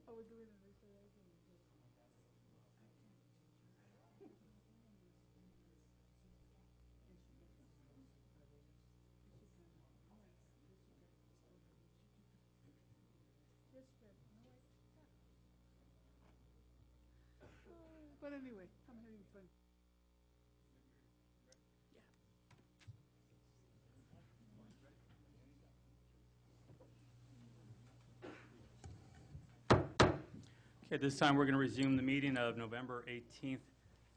Oh, we're doing it. They say I can. But anyway, I'm having fun. Okay, this time we're going to resume the meeting of November 18th,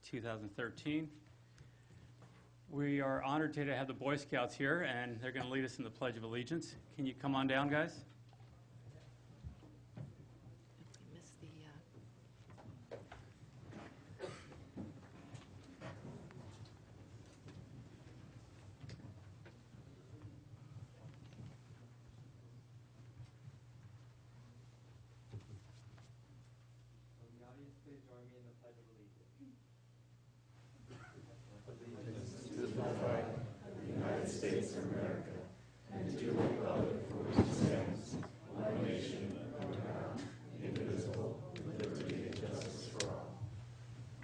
2013. We are honored today to have the Boy Scouts here, and they're going to lead us in the Pledge of Allegiance. Can you come on down, guys? We missed the Will the audience please join me in the Pledge of Allegiance? To the flag of the United States of America and to the republic for which it stands, one nation under God, indivisible, with liberty and justice for all.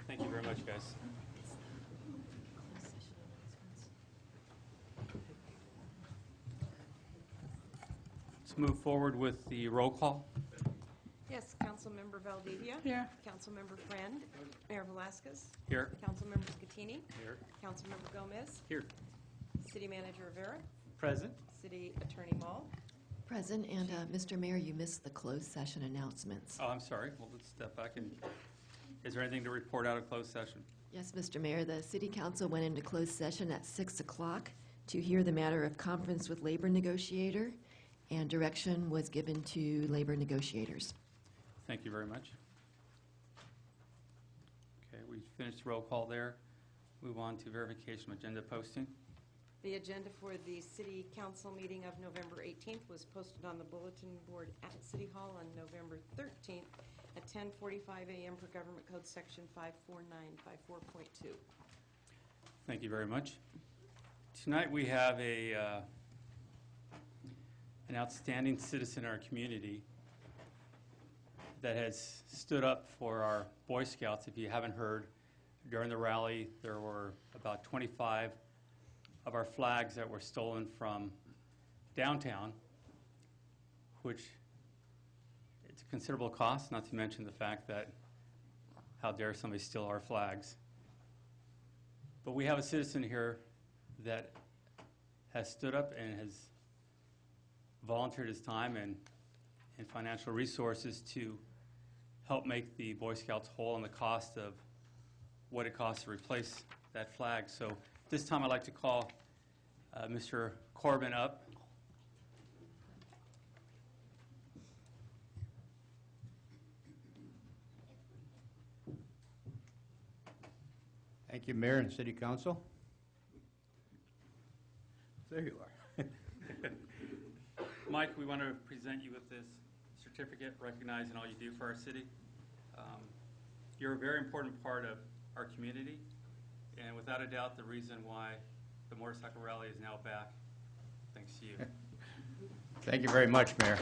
Thank you very much, guys. closed session announcements. Let's move forward with the roll call. Yes, Councilmember Valdivia. Here. Councilmember Friend. Mayor Velasquez. Here. Councilmember Scatini. Here. Councilmember Gomez. Here. City Manager Rivera. Present. City Attorney Mall. Present, and Mr. Mayor, you missed the closed session announcements. Oh, I'm sorry. Well, let's step back. And is there anything to report out of closed session? Yes, Mr. Mayor, the City Council went into closed session at 6 o'clock to hear the matter of conference with labor negotiator, and direction was given to labor negotiators. Thank you very much. Okay, we finished roll call there. Move on to verification of agenda posting. The agenda for the City Council meeting of November 18th was posted on the bulletin board at City Hall on November 13th at 10:45 a.m. per Government Code Section 54954.2. Thank you very much. Tonight we have an outstanding citizen in our community that has stood up for our Boy Scouts. If you haven't heard, during the rally there were about 25 of our flags that were stolen from downtown, which it's a considerable cost, not to mention the fact that how dare somebody steal our flags. But we have a citizen here that has stood up and has volunteered his time and financial resources to help make the Boy Scouts whole on the cost of what it costs to replace that flag. So this time I'd like to call Mr. Corbin up. Thank you, Mayor and City Council. There you are. Mike, we want to present you with this certificate recognizing all you do for our city. You're a very important part of our community, and without a doubt the reason why the motorcycle rally is now back, thanks to you. Thank you very much, Mayor.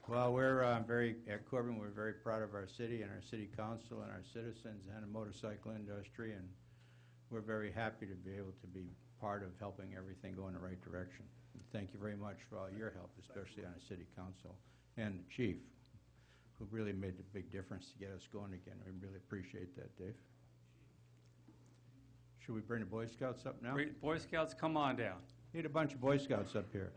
Well, we're at Corbin, we're very proud of our city and our city council and our citizens and the motorcycle industry, and we're very happy to be able to be part of helping everything go in the right direction. And thank you very much for all your help, especially on the city council and the chief, who really made a big difference to get us going again. We really appreciate that, Dave. Should we bring the Boy Scouts up now? Great. Boy Scouts, come on down. Need a bunch of Boy Scouts up here.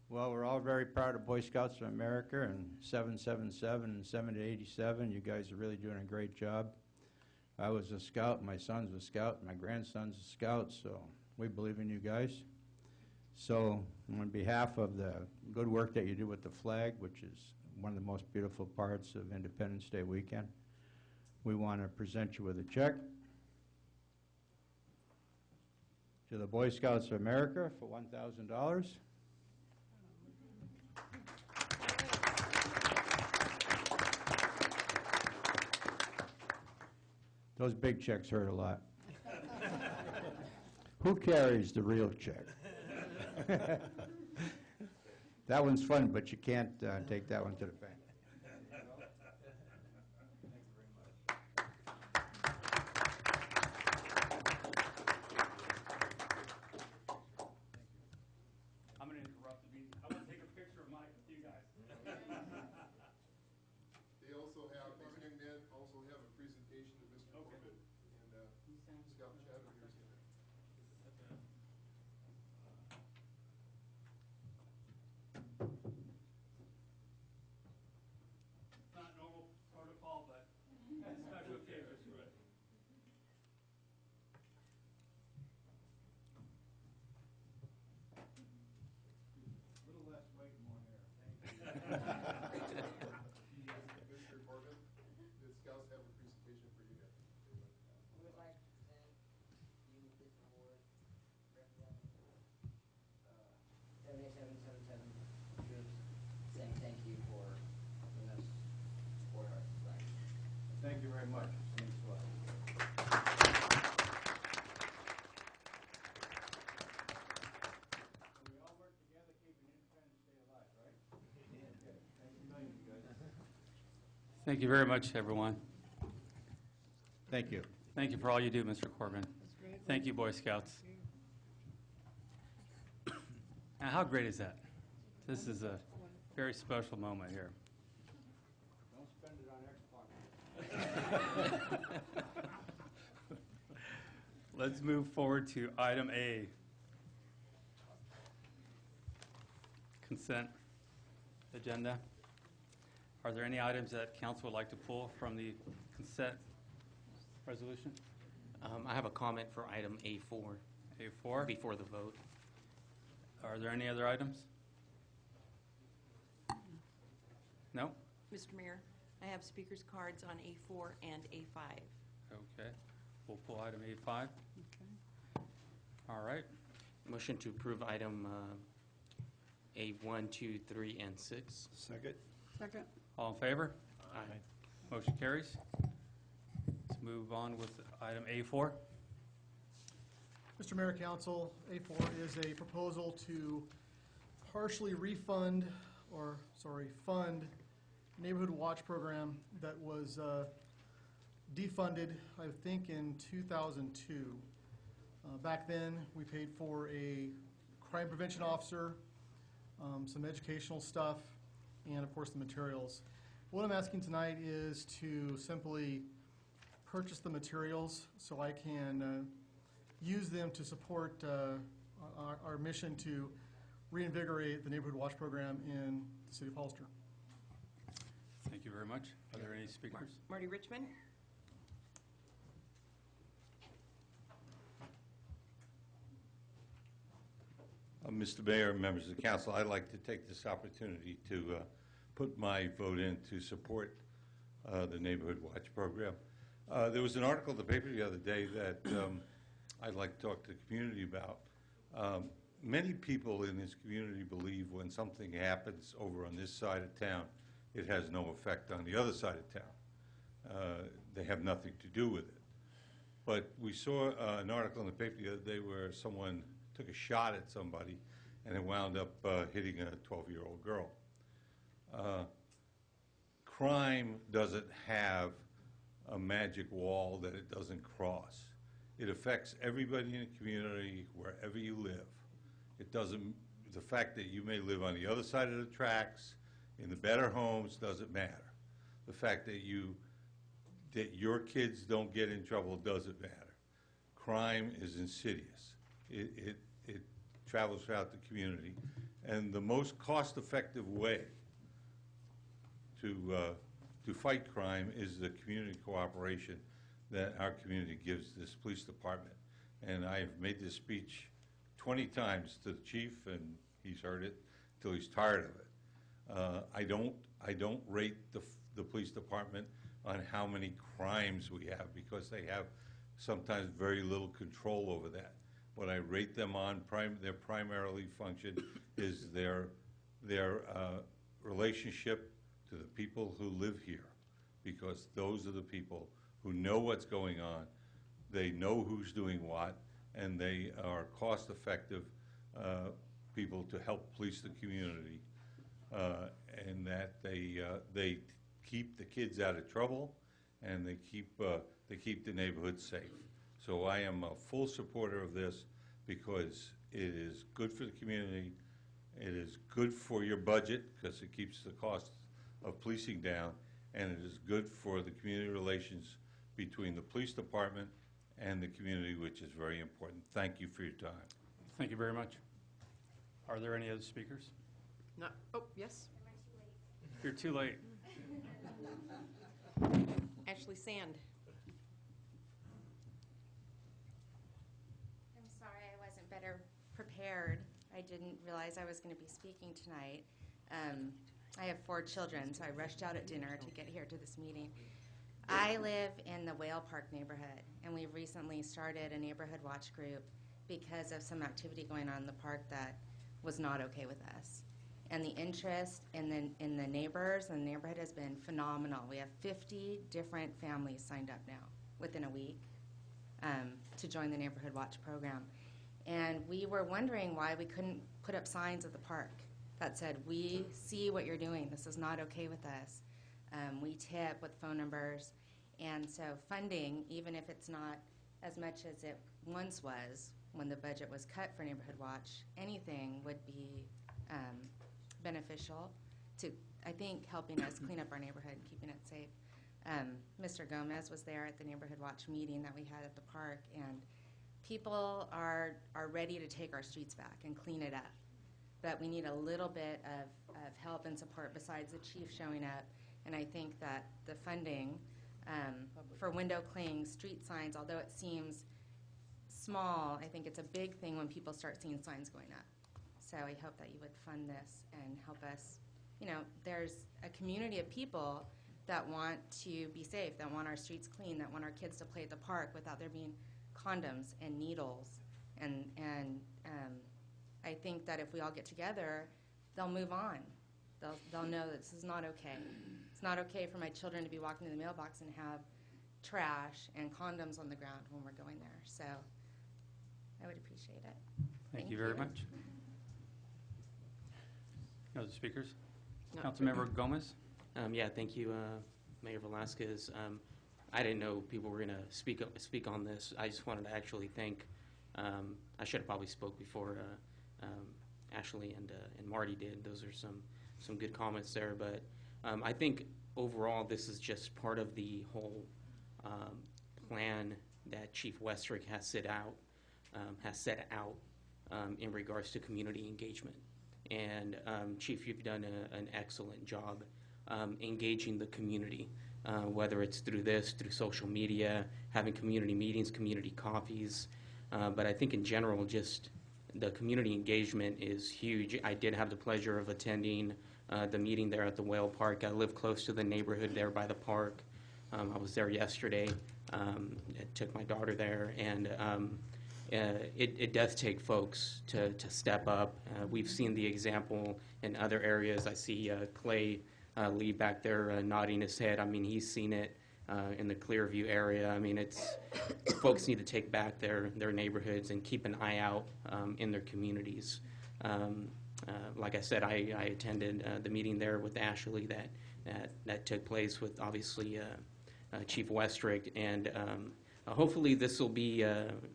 Well, we're all very proud of Boy Scouts of America and 777 and 787. You guys are really doing a great job. I was a scout, my son's a scout, my grandson's a scout, so we believe in you guys. So on behalf of the good work that you do with the flag, which is one of the most beautiful parts of Independence Day weekend, we want to present you with a check. to the Boy Scouts of America for $1,000. Those big checks hurt a lot. Who carries the real check? That one's fun, but you can't take that one to the bank. I'm going to interrupt the meeting. I want to take a picture of Mike with you guys. They also have, these young men also have a presentation of Mr. Corbett and Scout Chad of yours. Not normal protocol, but special occasions, right? A little less weight and more hair. Mr. Corbett, the Scouts have a presentation for you guys. We would like to present you with this award representing 78777 troops, saying thank you for helping us support our flag. Thank you very much. Thanks a lot. We all work together, keeping Independence Day alive, right? Okay. Thank you million, you guys. Thank you very much, everyone. Thank you. Thank you for all you do, Mr. Corbin. Thank you, Boy Scouts. Now, how great is that? This is a very special moment here. Don't spend it on Xbox. Let's move forward to item A. Consent agenda. Are there any items that council would like to pull from the consent resolution? I have a comment for item A4 A4? before the vote. Are there any other items? No? Mr. Mayor, I have speakers cards on A4 and A5. Okay. We'll pull item A5. All right. Motion to approve item A1, 2, 3, and 6. Second. Second. All in favor? Aye. Motion carries. Let's move on with item A4. Mr. Mayor, Council, A4 is a proposal to partially refund, or, fund Neighborhood Watch Program that was defunded, I think, in 2002. Back then, we paid for a crime prevention officer, some educational stuff, and of course the materials. What I'm asking tonight is to simply purchase the materials so I can use them to support our mission to reinvigorate the Neighborhood Watch Program in the city of Hollister. Thank you very much. Are there any speakers? Marty Richmond? Mr. Mayor, members of the council, I'd like to take this opportunity to put my vote in to support the Neighborhood Watch Program. There was an article in the paper the other day that I'd like to talk to the community about. Many people in this community believe when something happens over on this side of town, it has no effect on the other side of town. They have nothing to do with it. But we saw an article in the paper the other day where someone took a shot at somebody and it wound up hitting a 12-year-old girl. Crime doesn't have a magic wall that it doesn't cross. It affects everybody in the community wherever you live. It doesn't, the fact that you may live on the other side of the tracks, in the better homes, doesn't matter. The fact that your kids don't get in trouble doesn't matter. Crime is insidious. It travels throughout the community. And the most cost-effective way to fight crime is the community cooperation that our community gives this police department. And I've made this speech 20 times to the chief, and he's heard it till he's tired of it. I don't rate the police department on how many crimes we have, because they have sometimes very little control over that. What I rate them on, their primarily function is their relationship to the people who live here, because those are the people who know what's going on, they know who's doing what, and they are cost-effective people to help police the community, and that they keep the kids out of trouble, and they keep the neighborhood safe. So I am a full supporter of this because it is good for the community, it is good for your budget because it keeps the cost of policing down, and it is good for the community relations between the police department and the community, which is very important. Thank you for your time. Thank you very much. Are there any other speakers? No, oh, yes. You're too late. Ashley Sand. I'm sorry I wasn't better prepared. I didn't realize I was going to be speaking tonight. I have 4 children, so I rushed out at dinner to get here to this meeting. I live in the Whale Park neighborhood, and we've recently started a neighborhood watch group because of some activity going on in the park that was not okay with us. And the interest in the neighbors and the neighborhood has been phenomenal. We have 50 different families signed up now within a week to join the Neighborhood Watch program. And we were wondering why we couldn't put up signs at the park that said, we see what you're doing. This is not okay with us. We tip with phone numbers. And so funding, even if it's not as much as it once was when the budget was cut for Neighborhood Watch, anything would be beneficial to, I think, helping us clean up our neighborhood and keeping it safe. Mr. Gomez was there at the Neighborhood Watch meeting that we had at the park, and people are ready to take our streets back and clean it up. But we need a little bit of help and support besides the chief showing up. And I think that the funding for window cling, street signs, although it seems small, I think it's a big thing when people start seeing signs going up. So I hope that you would fund this and help us. You know, there's a community of people that want to be safe, that want our streets clean, that want our kids to play at the park without there being condoms and needles. And I think that if we all get together, they'll move on. They'll know that this is not okay. It's not okay for my children to be walking to the mailbox and have trash and condoms on the ground when we're going there. So I would appreciate it. Thank you very much. Other speakers? No. Councilmember Gomez? Yeah, thank you, Mayor Velasquez. I didn't know people were going to speak on this. I just wanted to actually thank, I should have probably spoke before Ashley and Marty did. Those are some good comments there. But I think overall this is just part of the whole plan that Chief Westrick has set out in regards to community engagement. And Chief, you've done an excellent job engaging the community, whether it's through social media, having community meetings, community coffees. But I think in general, just the community engagement is huge. I did have the pleasure of attending the meeting there at the Whale Park. I live close to the neighborhood there by the park. I was there yesterday. I took my daughter there, and it does take folks to step up. We've seen the example in other areas. I see Clay Lee back there nodding his head. I mean, he's seen it in the Clearview area. I mean, folks need to take back their neighborhoods and keep an eye out in their communities. Like I said, I attended the meeting there with Ashley that took place with, obviously, Chief Westrick, and hopefully this will be,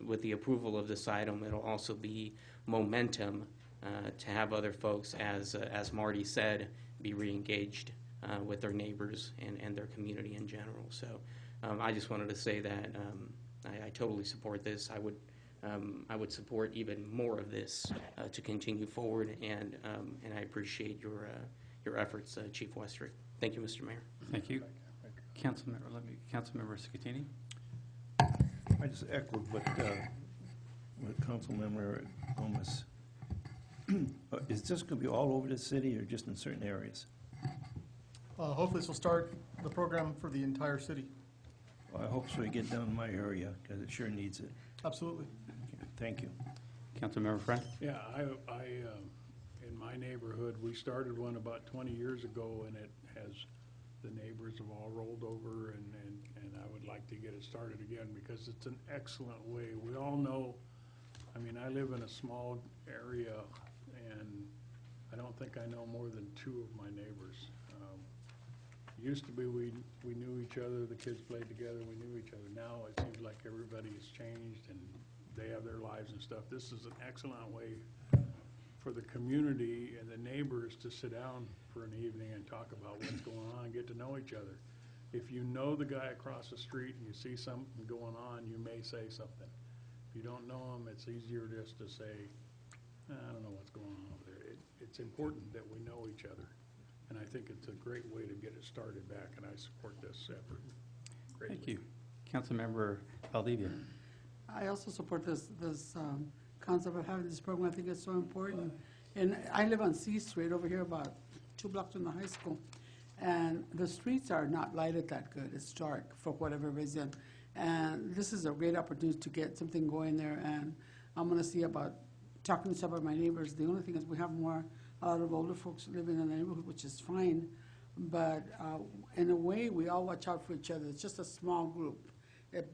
with the approval of this item, it'll also be momentum to have other folks, as Marty said, be re-engaged with their neighbors and their community in general. So I just wanted to say that I totally support this. I would support even more of this to continue forward, and I appreciate your efforts, Chief Westrick. Thank you, Mr. Mayor. Thank you. Councilmember Scatini? I just echoed what Councilmember Gomez. Is this going to be all over the city or just in certain areas? Hopefully this will start the program for the entire city. Well, I hope so. You get down in my area because it sure needs it. Absolutely. Okay, thank you. Councilmember Friend? Yeah, in my neighborhood, we started one about 20 years ago, and it has, the neighbors have all rolled over, and I would like to get it started again, because it's an excellent way. We all know, I mean, I live in a small area, and I don't think I know more than 2 of my neighbors. Used to be we knew each other, the kids played together, we knew each other. Now it seems like everybody has changed, and they have their lives and stuff. This is an excellent way for the community and the neighbors to sit down for an evening and talk about what's going on, get to know each other. If you know the guy across the street and you see something going on, you may say something. If you don't know him, it's easier just to say, I don't know what's going on over there. It's important that we know each other, and I think it's a great way to get it started back, and I support this effort greatly. Thank you. Councilmember Valdivia. I also support this concept of having this program. I think it's so important. And I live on C Street over here, about 2 blocks from the high school. And the streets are not lighted that good. It's dark for whatever reason. And this is a great opportunity to get something going there. And I'm going to see about talking to some of my neighbors. The only thing is we have a lot of older folks living in the neighborhood, which is fine. But in a way, we all watch out for each other. It's just a small group.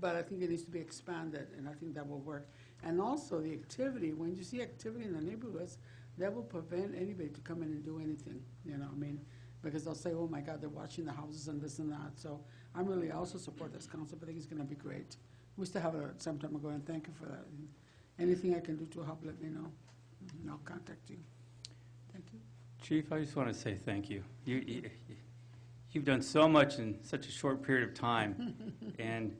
But I think it needs to be expanded, and I think that will work. And also the activity, when you see activity in the neighborhoods, that will prevent anybody to come in and do anything, you know, I mean, because they'll say, oh my God, they're watching the houses and this and that. So I'm really also support this concept. I think it's gonna be great. We used to have it some time ago, and thank you for that. And anything I can do to help, let me know, and I'll contact you. Thank you. Chief, I just want to say thank you. You've done so much in such a short period of time, and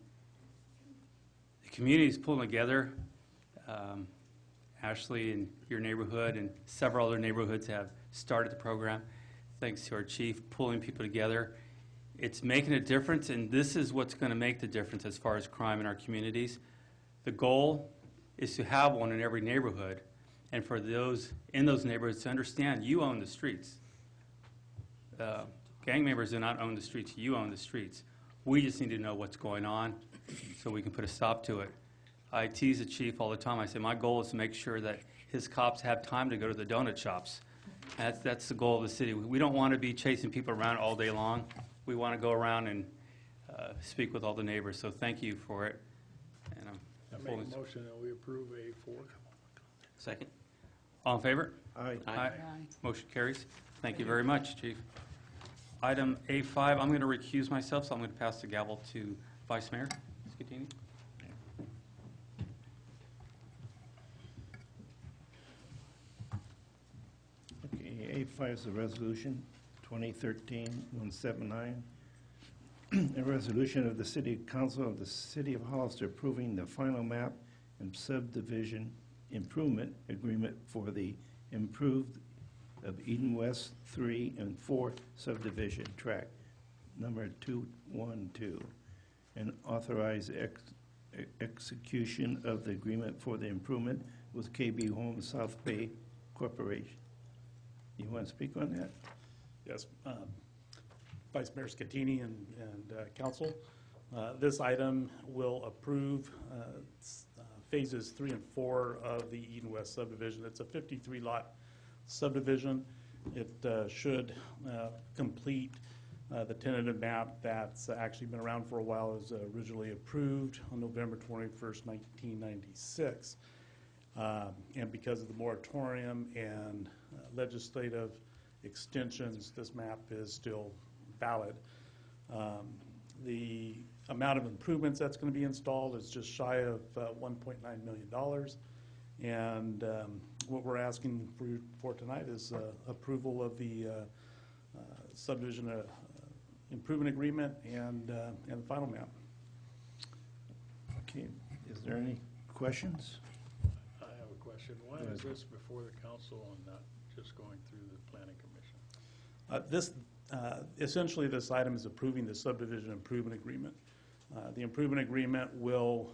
the community is pulling together. Ashley and your neighborhood and several other neighborhoods have started the program, thanks to our chief pulling people together. It's making a difference, and this is what's going to make the difference as far as crime in our communities. The goal is to have one in every neighborhood, and for those in those neighborhoods to understand you own the streets. Gang members do not own the streets, you own the streets. We just need to know what's going on so we can put a stop to it. I tease the chief all the time. I say my goal is to make sure that his cops have time to go to the donut shops. That's the goal of the city. We don't want to be chasing people around all day long. We want to go around and speak with all the neighbors. So thank you for it. And I make a motion that we approve A4. Second. All in favor? Aye. Aye. Motion carries. Thank you very much, Chief. Item A5, I'm going to recuse myself, so I'm going to pass the gavel to Vice Mayor Scatini. Okay, A5 is a resolution, 2013-179. A resolution of the City Council of the City of Hollister approving the final map and subdivision improvement agreement for the improved of Eden West 3 and 4 subdivision tract number 212, and authorize execution of the agreement for the improvement with KB Home South Bay Corporation. You want to speak on that? Yes, Vice Mayor Scatini and Council. This item will approve phases 3 and 4 of the Eden West subdivision. It's a 53-lot subdivision. It should complete the tentative map that's actually been around for a while. It was originally approved on November 21st, 1996. And because of the moratorium and legislative extensions, this map is still valid. The amount of improvements that's going to be installed is just shy of $1.9 million. And what we're asking for tonight is approval of the subdivision improvement agreement and the final map. Okay, is there any questions? I have a question. Why is this before the council and not just going through the planning commission? Essentially, this item is approving the subdivision improvement agreement. The improvement agreement will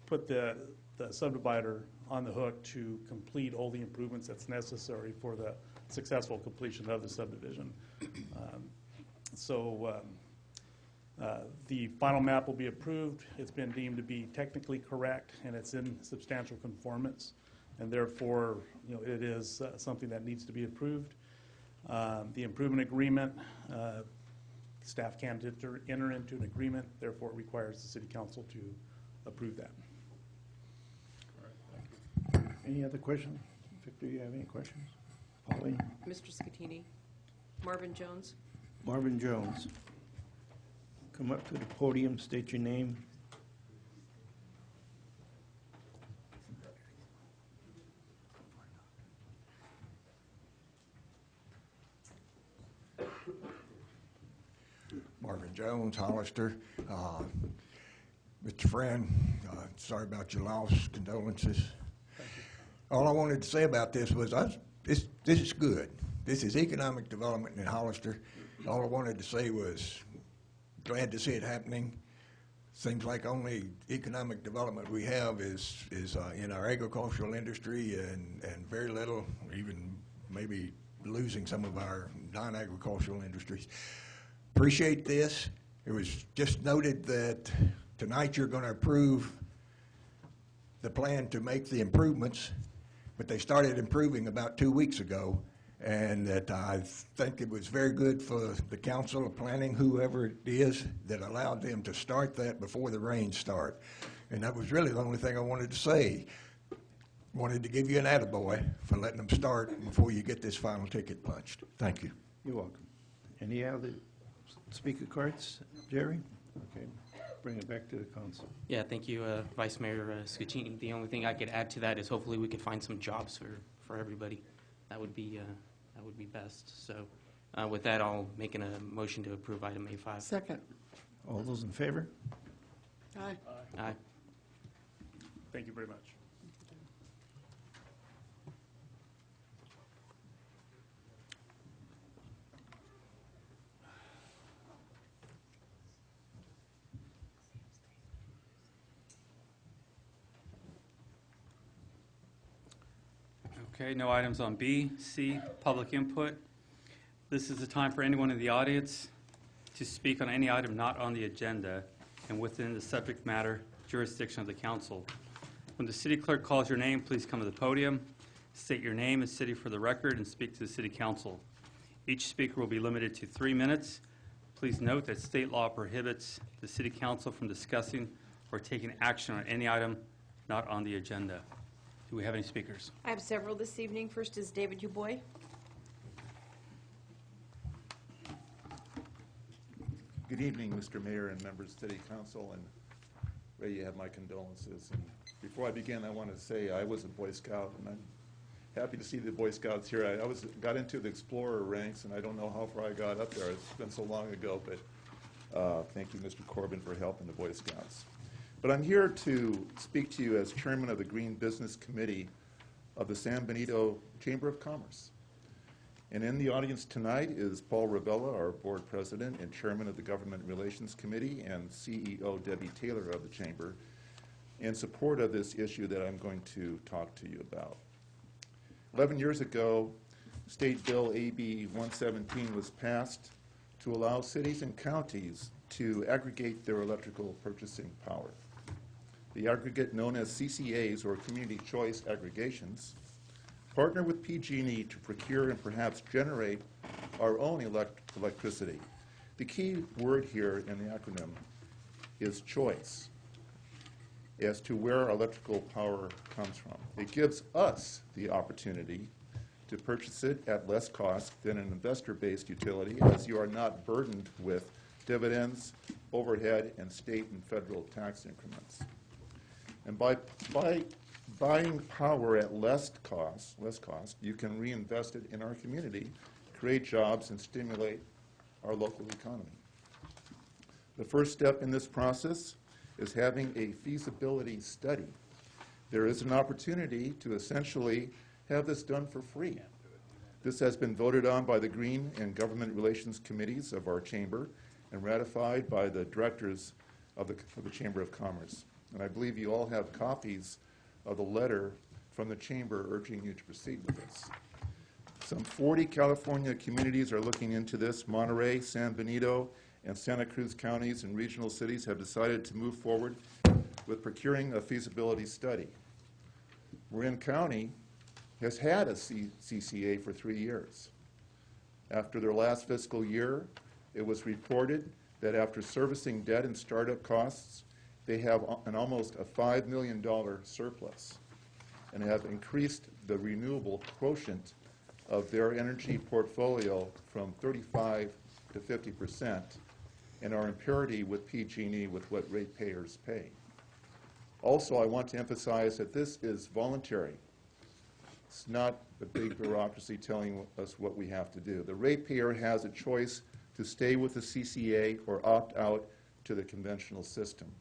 put the subdivider on the hook to complete all the improvements that's necessary for the successful completion of the subdivision. The final map will be approved. It's been deemed to be technically correct, and it's in substantial conformance. and therefore, it is something that needs to be approved. The improvement agreement, staff can't enter into an agreement, therefore it requires the city council to approve that. Any other questions? Victor, you have any questions? Pauline? Mr. Scatini. Marvin Jones. Marvin Jones. Come up to the podium, state your name. Marvin Jones, Hollister. Mr. Friend, sorry about your loss. Condolences. All I wanted to say about this was this is good. This is economic development in Hollister. All I wanted to say was glad to see it happening. Seems like only economic development we have is in our agricultural industry and very little, even maybe losing some of our non-agricultural industries. Appreciate this. It was just noted that tonight you're going to approve the plan to make the improvements, but they started improving about 2 weeks ago, and that I think it was very good for the council of planning, whoever it is, that allowed them to start that before the rains start. And that was really the only thing I wanted to say. Wanted to give you an attaboy for letting them start before you get this final ticket punched. Thank you. You're welcome. Any other speaker cards, Jerry? Okay, bring it back to the council. Yeah, thank you, Vice Mayor Scatini. The only thing I could add to that is hopefully we could find some jobs for everybody. That would be best. So with that, I'll make a motion to approve item A5. Second. All those in favor? Aye. Aye. Thank you very much. Okay, no items on B. C, public input. This is the time for anyone in the audience to speak on any item not on the agenda and within the subject matter jurisdiction of the council. When the city clerk calls your name, please come to the podium, state your name and city for the record, and speak to the city council. Each speaker will be limited to 3 minutes. Please note that state law prohibits the city council from discussing or taking action on any item not on the agenda. Do we have any speakers? I have several this evening. First is David Dubois. Good evening, Mr. Mayor and members of City Council, and Ray, you have my condolences. And before I begin, I want to say I was a Boy Scout, and I'm happy to see the Boy Scouts here. I got into the Explorer ranks, and I don't know how far I got up there. It's been so long ago, but thank you, Mr. Corbin, for helping the Boy Scouts. But I'm here to speak to you as chairman of the Green Business Committee of the San Benito Chamber of Commerce. And in the audience tonight is Paul Ravella, our board president and chairman of the Government Relations Committee, and CEO Debbie Taylor of the Chamber, in support of this issue that I'm going to talk to you about. 11 years ago, State Bill AB 117 was passed to allow cities and counties to aggregate their electrical purchasing power. The aggregate, known as CCAs, or Community Choice Aggregations, partner with PG&E to procure and perhaps generate our own electricity. The key word here in the acronym is choice as to where our electrical power comes from. It gives us the opportunity to purchase it at less cost than an investor-based utility, as you are not burdened with dividends, overhead, and state and federal tax increments. And by buying power at less cost, you can reinvest it in our community, create jobs, and stimulate our local economy. The first step in this process is having a feasibility study. There is an opportunity to essentially have this done for free. This has been voted on by the Green and Government Relations Committees of our chamber and ratified by the directors of the Chamber of Commerce. And I believe you all have copies of the letter from the chamber urging you to proceed with this. Some 40 California communities are looking into this. Monterey, San Benito, and Santa Cruz counties and regional cities have decided to move forward with procuring a feasibility study. Marin County has had a CCA for 3 years. After their last fiscal year, it was reported that after servicing debt and startup costs, they have an almost a $5 million surplus and have increased the renewable quotient of their energy portfolio from 35 to 50% and are in parity with PG&E with what ratepayers pay. Also, I want to emphasize that this is voluntary. It's not a big bureaucracy telling us what we have to do. The ratepayer has a choice to stay with the CCA or opt out to the conventional system.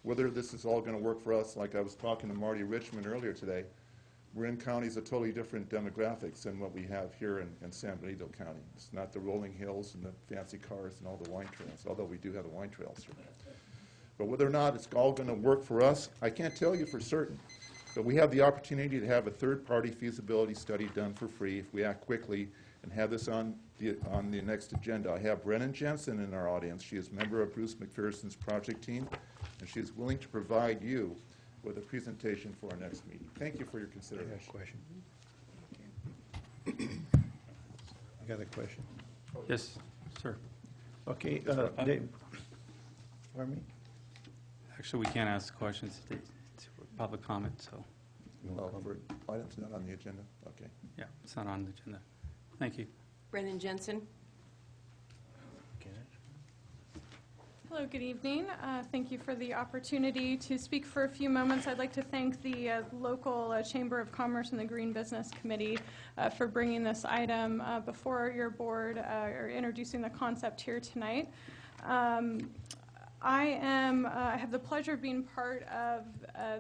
Whether this is all going to work for us, like I was talking to Marty Richmond earlier today, Marin County is a totally different demographics than what we have here in San Benito County. It's not the rolling hills and the fancy cars and all the wine trails, although we do have the wine trails here. But whether or not it's all going to work for us, I can't tell you for certain. But we have the opportunity to have a third-party feasibility study done for free if we act quickly and have this on the next agenda. I have Brennan Jensen in our audience. She is a member of Bruce McPherson's project team, and she is willing to provide you with a presentation for our next meeting. Thank you for your consideration. I got a question. Yes, sir. Okay, Dave, pardon me? Actually, we can't ask questions. It's public comment, so, For items not on the agenda? Okay. yeah, it's not on the agenda. Thank you. Brennan Jensen. Hello, good evening. Thank you for the opportunity to speak for a few moments. I'd like to thank the local Chamber of Commerce and the Green Business Committee for bringing this item before your board or introducing the concept here tonight. I have the pleasure of being part of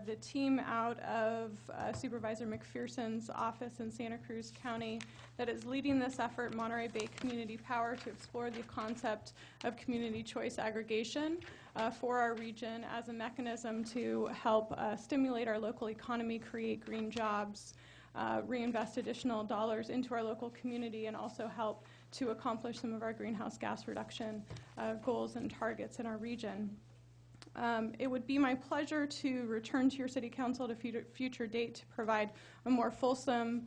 the team out of Supervisor McPherson's office in Santa Cruz County that is leading this effort, Monterey Bay Community Power, to explore the concept of community choice aggregation for our region as a mechanism to help stimulate our local economy, create green jobs, reinvest additional dollars into our local community, and also help to accomplish some of our greenhouse gas reduction goals and targets in our region. It would be my pleasure to return to your City Council at a future date to provide a more fulsome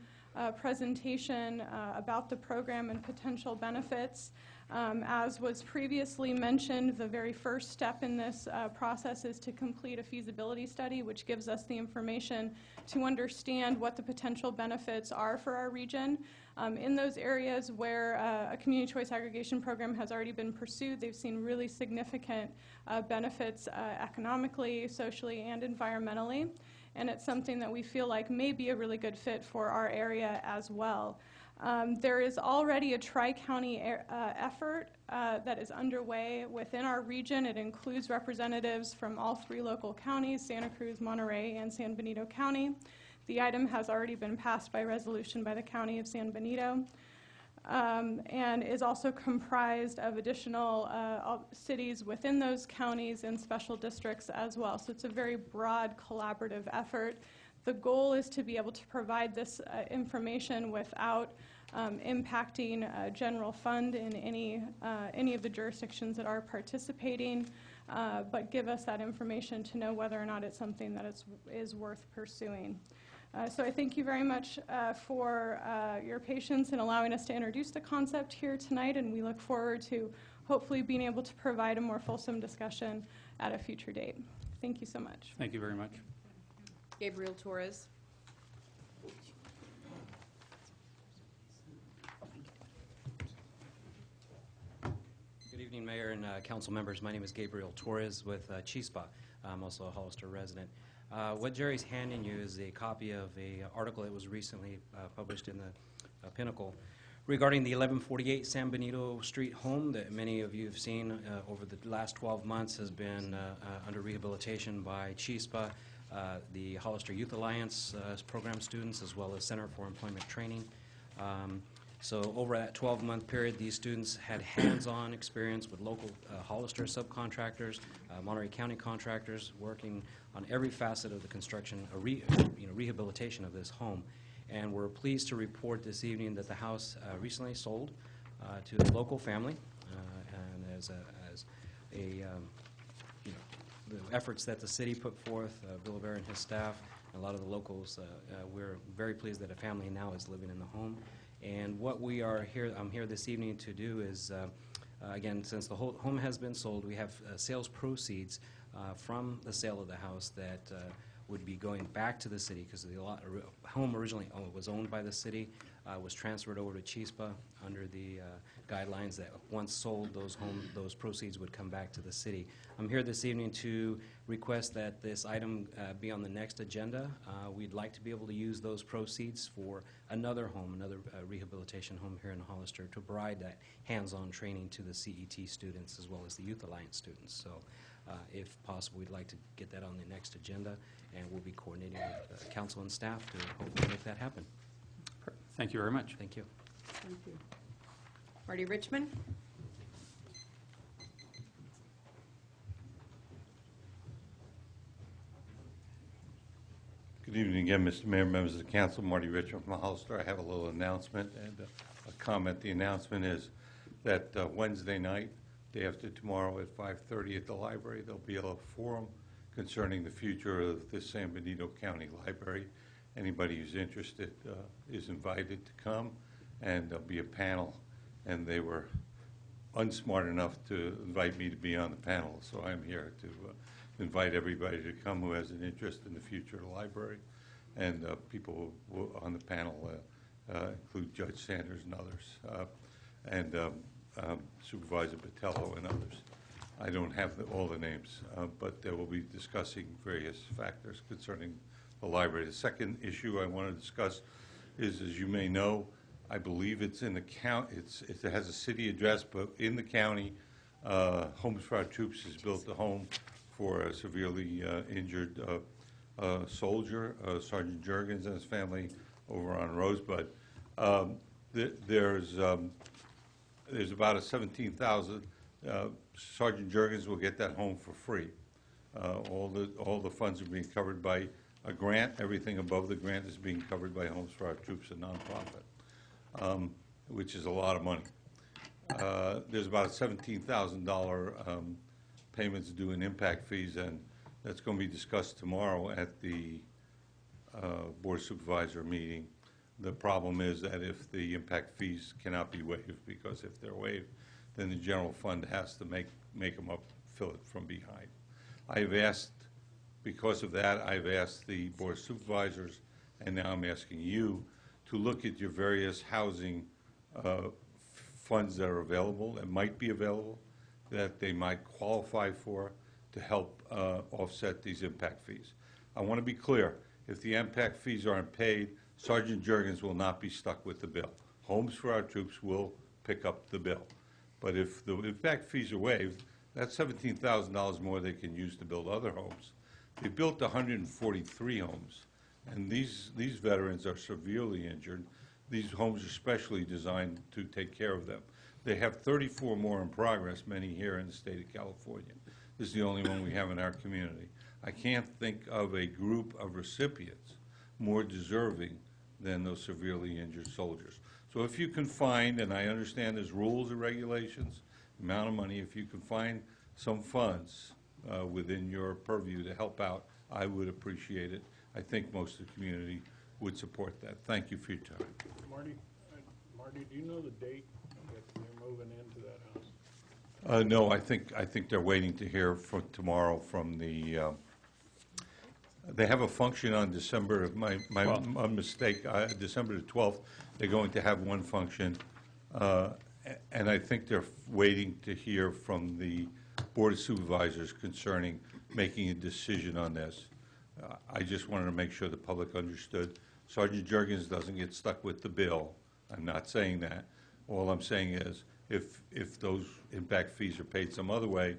presentation about the program and potential benefits. As was previously mentioned, the very first step in this process is to complete a feasibility study, which gives us the information to understand what the potential benefits are for our region. In those areas where a community choice aggregation program has already been pursued, they've seen really significant benefits economically, socially, and environmentally. And it's something that we feel like may be a really good fit for our area as well. There is already a tri-county effort that is underway within our region. It includes representatives from all 3 local counties, Santa Cruz, Monterey, and San Benito County. The item has already been passed by resolution by the County of San Benito and is also comprised of additional cities within those counties and special districts as well. So it's a very broad collaborative effort. The goal is to be able to provide this information without impacting general fund in any of the jurisdictions that are participating, but give us that information to know whether or not it's something that is worth pursuing. So I thank you very much for your patience in allowing us to introduce the concept here tonight, and we look forward to hopefully being able to provide a more fulsome discussion at a future date. Thank you so much. Thank you very much. Gabriel Torres. Good evening, Mayor and council members. My name is Gabriel Torres with Chispa. I'm also a Hollister resident. What Jerry's handing you is a copy of an article that was recently published in the Pinnacle regarding the 1148 San Benito Street home that many of you have seen over the last 12 months has been under rehabilitation by Chispa, the Hollister Youth Alliance program students, as well as Center for Employment Training. So over that 12-month period, these students had hands-on experience with local Hollister subcontractors, Monterey County contractors, working on every facet of the construction, rehabilitation of this home. And we're pleased to report this evening that the house recently sold to a local family, and as the efforts that the city put forth, Bill Bear and his staff, A lot of the locals, we're very pleased that a family now is living in the home. And what I'm here this evening to do is, again, since the whole home has been sold, we have sales proceeds from the sale of the house that would be going back to the city, because the home originally was owned by the city, was transferred over to Chispa under the guidelines that once sold, those proceeds would come back to the city. I'm here this evening to request that this item be on the next agenda. We'd like to be able to use those proceeds for another home, another rehabilitation home here in Hollister, to provide that hands-on training to the CET students as well as the Youth Alliance students. So if possible, we'd like to get that on the next agenda, and we'll be coordinating with council and staff to hopefully make that happen. Thank you very much. Thank you. Thank you. Marty Richmond? Good evening again, Mr. Mayor, members of the council. Marty Richmond from Hollister. I have a little announcement and a comment. The announcement is that Wednesday night, day after tomorrow at 5:30 at the library, there'll be a forum concerning the future of the San Benito County Library. Anybody who's interested is invited to come, and there'll be a panel. And they were unsmart enough to invite me to be on the panel, so I'm here to invite everybody to come who has an interest in the future of the library. And people on the panel include Judge Sanders and others, and Supervisor Botello and others. I don't have all the names, but they will be discussing various factors concerning the library. The second issue I want to discuss is, as you may know, I believe it's in the county. It has a city address, but in the county, Homes for Our Troops has built a home for a severely injured soldier, Sergeant Juergens and his family, over on Rosebud. There's about a $17,000. Sergeant Juergens will get that home for free. All the funds are being covered by a grant. Everything above the grant is being covered by Homes for Our Troops, a nonprofit, which is a lot of money. There's about a $17,000 payments due in impact fees, and that's going to be discussed tomorrow at the Board of Supervisor meeting. The problem is that if the impact fees cannot be waived, because if they're waived, then the general fund has to make them up, fill it from behind. Because of that, I've asked the Board of Supervisors, and now I'm asking you to look at your various housing funds that are available, that might be available, that they might qualify for, to help offset these impact fees. I want to be clear, if the impact fees aren't paid, Sergeant Juergens will not be stuck with the bill. Homes for Our Troops will pick up the bill. But if the impact fees are waived, that's $17,000 more they can use to build other homes. They built 143 homes, and these veterans are severely injured. These homes are specially designed to take care of them. They have 34 more in progress, many here in the state of California. This is the only one we have in our community. I can't think of a group of recipients more deserving than those severely injured soldiers. So if you can find, and I understand there's rules and regulations, amount of money, if you can find some funds within your purview to help out, I would appreciate it. I think most of the community would support that. Thank you for your time. Marty, do you know the date that they're moving into that house? No, I think they're waiting to hear from tomorrow from the. They have a function on December. My mistake. December the 12th. They're going to have one function, and I think they're waiting to hear from the Board of Supervisors concerning making a decision on this. I just wanted to make sure the public understood. Sergeant Juergens doesn't get stuck with the bill. I'm not saying that. All I'm saying is if those impact fees are paid some other way,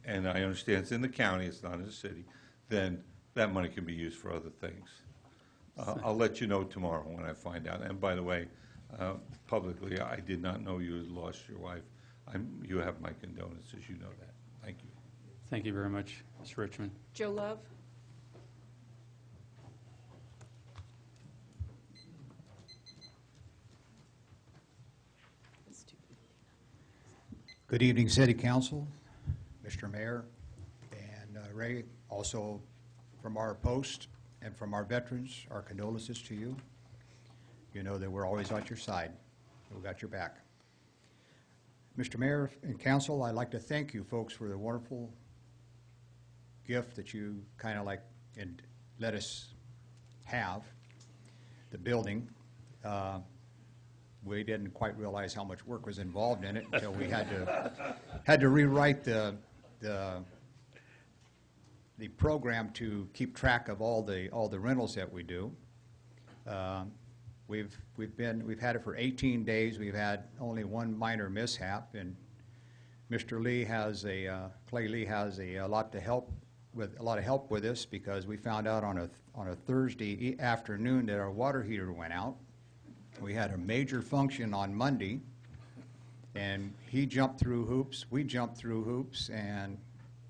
and I understand it's in the county, it's not in the city, then that money can be used for other things. I'll let you know tomorrow when I find out. And by the way, publicly, I did not know you had lost your wife. You have my condolences. You know that. Thank you. Thank you very much, Mr. Richmond. Joe Love? Good evening, City Council, Mr. Mayor, and Ray, also from our post. And from our veterans, our condolences to you. You know that we're always at your side. We got your back. Mr. Mayor and Council, I'd like to thank you folks for the wonderful gift that you kind of like and let us have, the building. We didn't quite realize how much work was involved in it until we had to rewrite the program to keep track of all the rentals that we do. We've had it for 18 days. We've had only one minor mishap, and Mr. Lee has Clay Lee has a lot of help with us, because we found out on a Thursday afternoon that our water heater went out. We had a major function on Monday, and he jumped through hoops, we jumped through hoops, and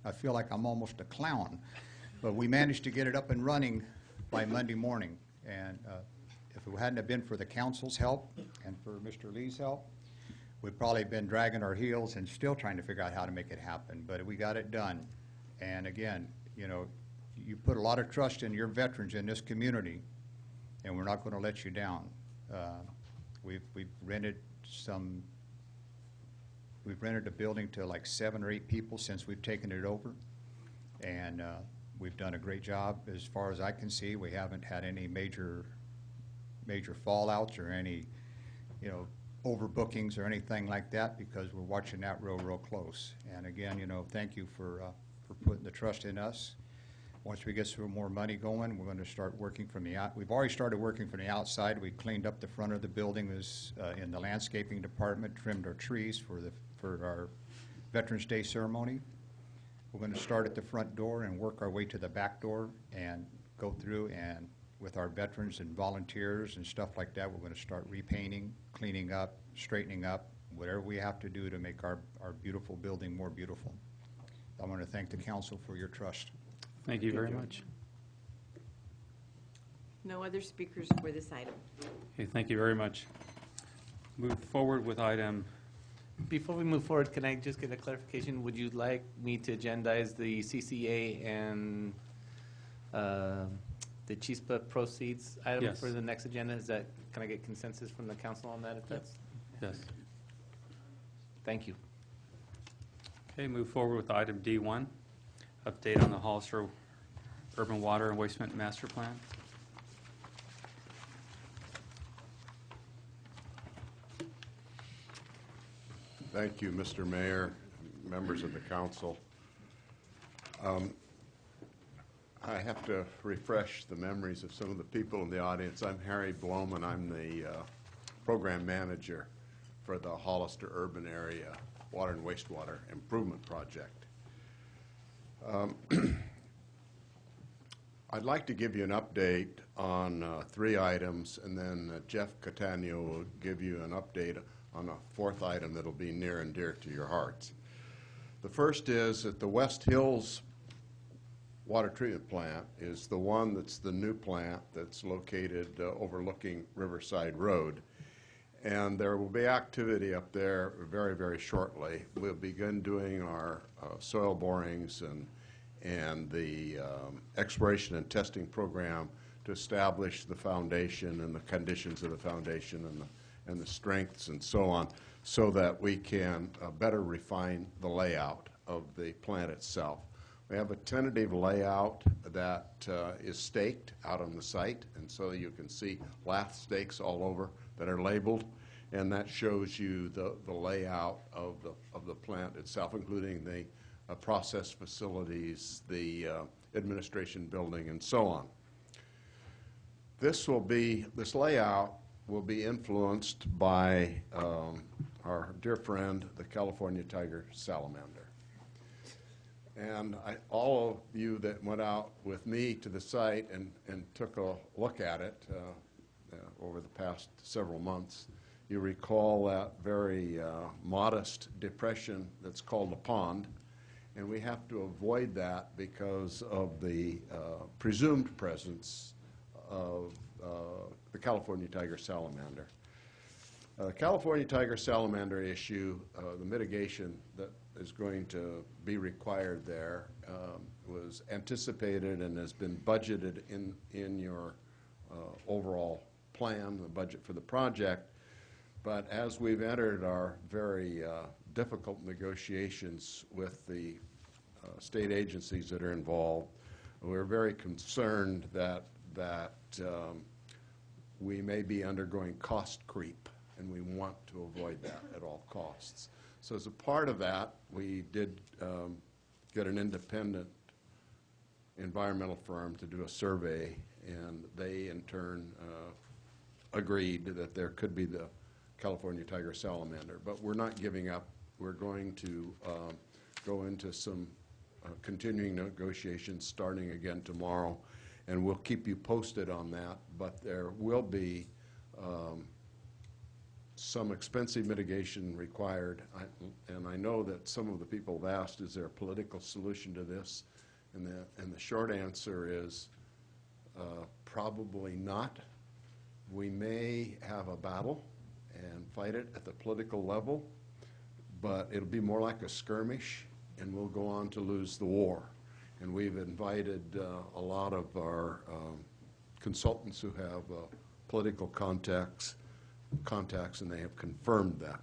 I feel like I'm almost a clown. But we managed to get it up and running by Monday morning. And if it hadn't have been for the council's help and for Mr. Lee's help, we'd probably been dragging our heels and still trying to figure out how to make it happen. But we got it done. And again, you know, you put a lot of trust in your veterans in this community, and we're not going to let you down. We've rented a building to like 7 or 8 people since we've taken it over, and we've done a great job. As far as I can see, we haven't had any major fallouts or any, you know, overbookings or anything like that, because we're watching that real close. And again, you know, thank you for putting the trust in us. Once we get some more money going, we're going to start working from the out. We've already started working from the outside. We cleaned up the front of the building. In the landscaping department, trimmed our trees for our Veterans Day ceremony. We're going to start at the front door and work our way to the back door and go through, and with our veterans and volunteers and stuff like that, we're going to start repainting, cleaning up, straightening up, whatever we have to do to make our beautiful building more beautiful. I want to thank the council for your trust. Thank you very much. No other speakers for this item. Okay, thank you very much. Move forward with item. Before we move forward, can I just get a clarification? Would you like me to agendize the CCA and the CHISPA proceeds item Yes. for the next agenda? Can I get consensus from the council on that? If that's Yes. Thank you. Okay, move forward with item D1, update on the Hollister Urban Water and Waste Master Plan. Thank you, Mr. Mayor, members of the council. I have to refresh the memories of some of the people in the audience. I'm Harry Blom, and I'm the program manager for the Hollister Urban Area Water and Wastewater Improvement Project. I'd like to give you an update on 3 items, and then Jeff Catania will give you an update on a 4th item that'll be near and dear to your hearts. The first is that the West Hills water treatment plant is the one that's the new plant that's located overlooking Riverside Road. And there will be activity up there very shortly. We'll begin doing our soil borings and the exploration and testing program to establish the foundation and the conditions of the foundation and the strengths and so on, so that we can better refine the layout of the plant itself. We have a tentative layout that is staked out on the site, and so you can see lath stakes all over that are labeled, and that shows you the layout of the plant itself, including the process facilities, the administration building, and so on. This layout will be influenced by our dear friend, the California tiger salamander. And all of you that went out with me to the site and took a look at it over the past several months, you recall that very modest depression that's called a pond, and we have to avoid that because of the presumed presence of the California tiger salamander. California tiger salamander issue, the mitigation that is going to be required there was anticipated and has been budgeted in your overall plan, the budget for the project. But as we've entered our very difficult negotiations with the state agencies that are involved, we're very concerned that we may be undergoing cost creep, and we want to avoid that at all costs. So as a part of that, we did get an independent environmental firm to do a survey, and they in turn agreed that there could be the California tiger salamander. But we're not giving up. We're going to go into some continuing negotiations starting again tomorrow, and we'll keep you posted on that. But there will be some expensive mitigation required, and I know that some of the people have asked, is there a political solution to this? And the short answer is probably not. We may have a battle and fight it at the political level, but it'll be more like a skirmish, and we'll go on to lose the war. And we've invited a lot of our consultants who have political contacts, and they have confirmed that.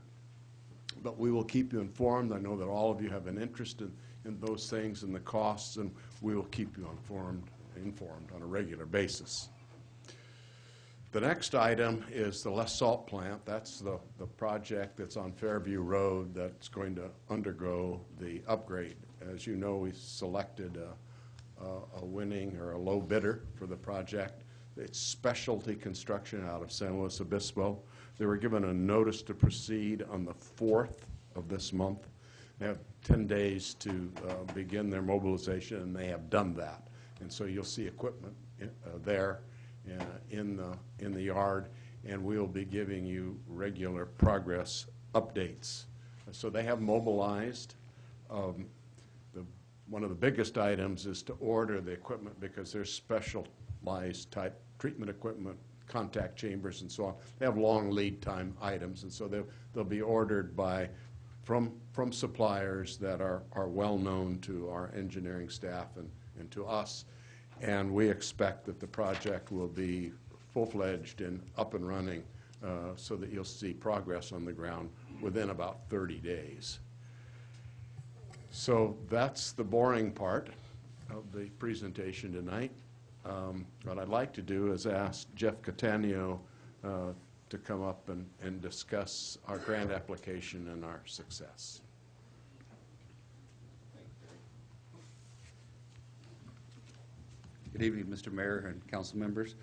But we will keep you informed. I know that all of you have an interest in those things and the costs, and we will keep you informed on a regular basis. The next item is the less salt plant. That's the project that's on Fairview Road that's going to undergo the upgrade. As you know, we selected a winning or a low bidder for the project. It's Specialty Construction out of San Luis Obispo. They were given a notice to proceed on the 4th of this month. They have 10 days to begin their mobilization, and they have done that. And so you'll see equipment there in the yard, and we'll be giving you regular progress updates. So they have mobilized. One of the biggest items is to order the equipment because there's specialized type treatment equipment, contact chambers, and so on. They have long lead time items, and so they'll be ordered from suppliers that are well known to our engineering staff and to us. And we expect that the project will be full-fledged and up and running so that you'll see progress on the ground within about 30 days. So that's the boring part of the presentation tonight. What I'd like to do is ask Jeff Catania to come up and discuss our grant application and our success. Good evening, Mr. Mayor and council members.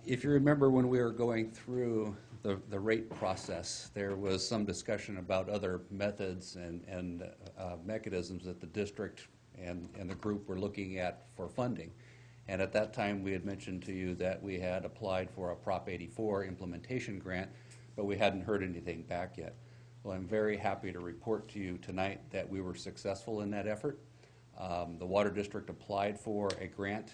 If you remember when we were going through the rate process, there was some discussion about other methods and mechanisms that the district and the group were looking at for funding. And at that time, we had mentioned to you that we had applied for a Prop 84 implementation grant, but we hadn't heard anything back yet. Well, I'm very happy to report to you tonight that we were successful in that effort. The Water District applied for a grant.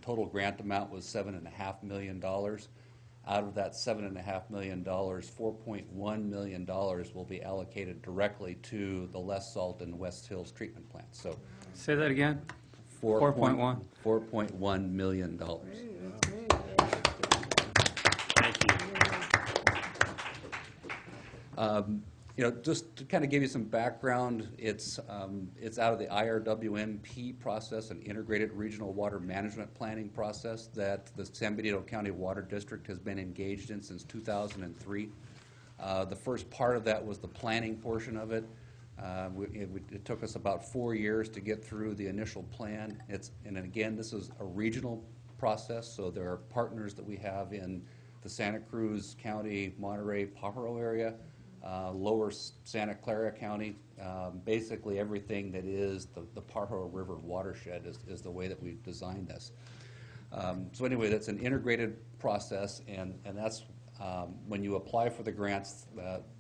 Total grant amount was $7.5 million. Out of that $7.5 million, $4.1 million will be allocated directly to the less salt and West Hills treatment plant. So, say that again. 4.1. $4.1 million. You know, just to kind of give you some background, it's out of the IRWMP process, an integrated regional water management planning process that the San Benito County Water District has been engaged in since 2003. The first part of that was the planning portion of it. It took us about 4 years to get through the initial plan. And again, this is a regional process, so there are partners that we have in the Santa Cruz County, Monterey, Pajaro area, lower Santa Clara County. Basically everything that is the Pajaro River watershed is the way that we've designed this. So anyway, that's an integrated process, and that's when you apply for the grants,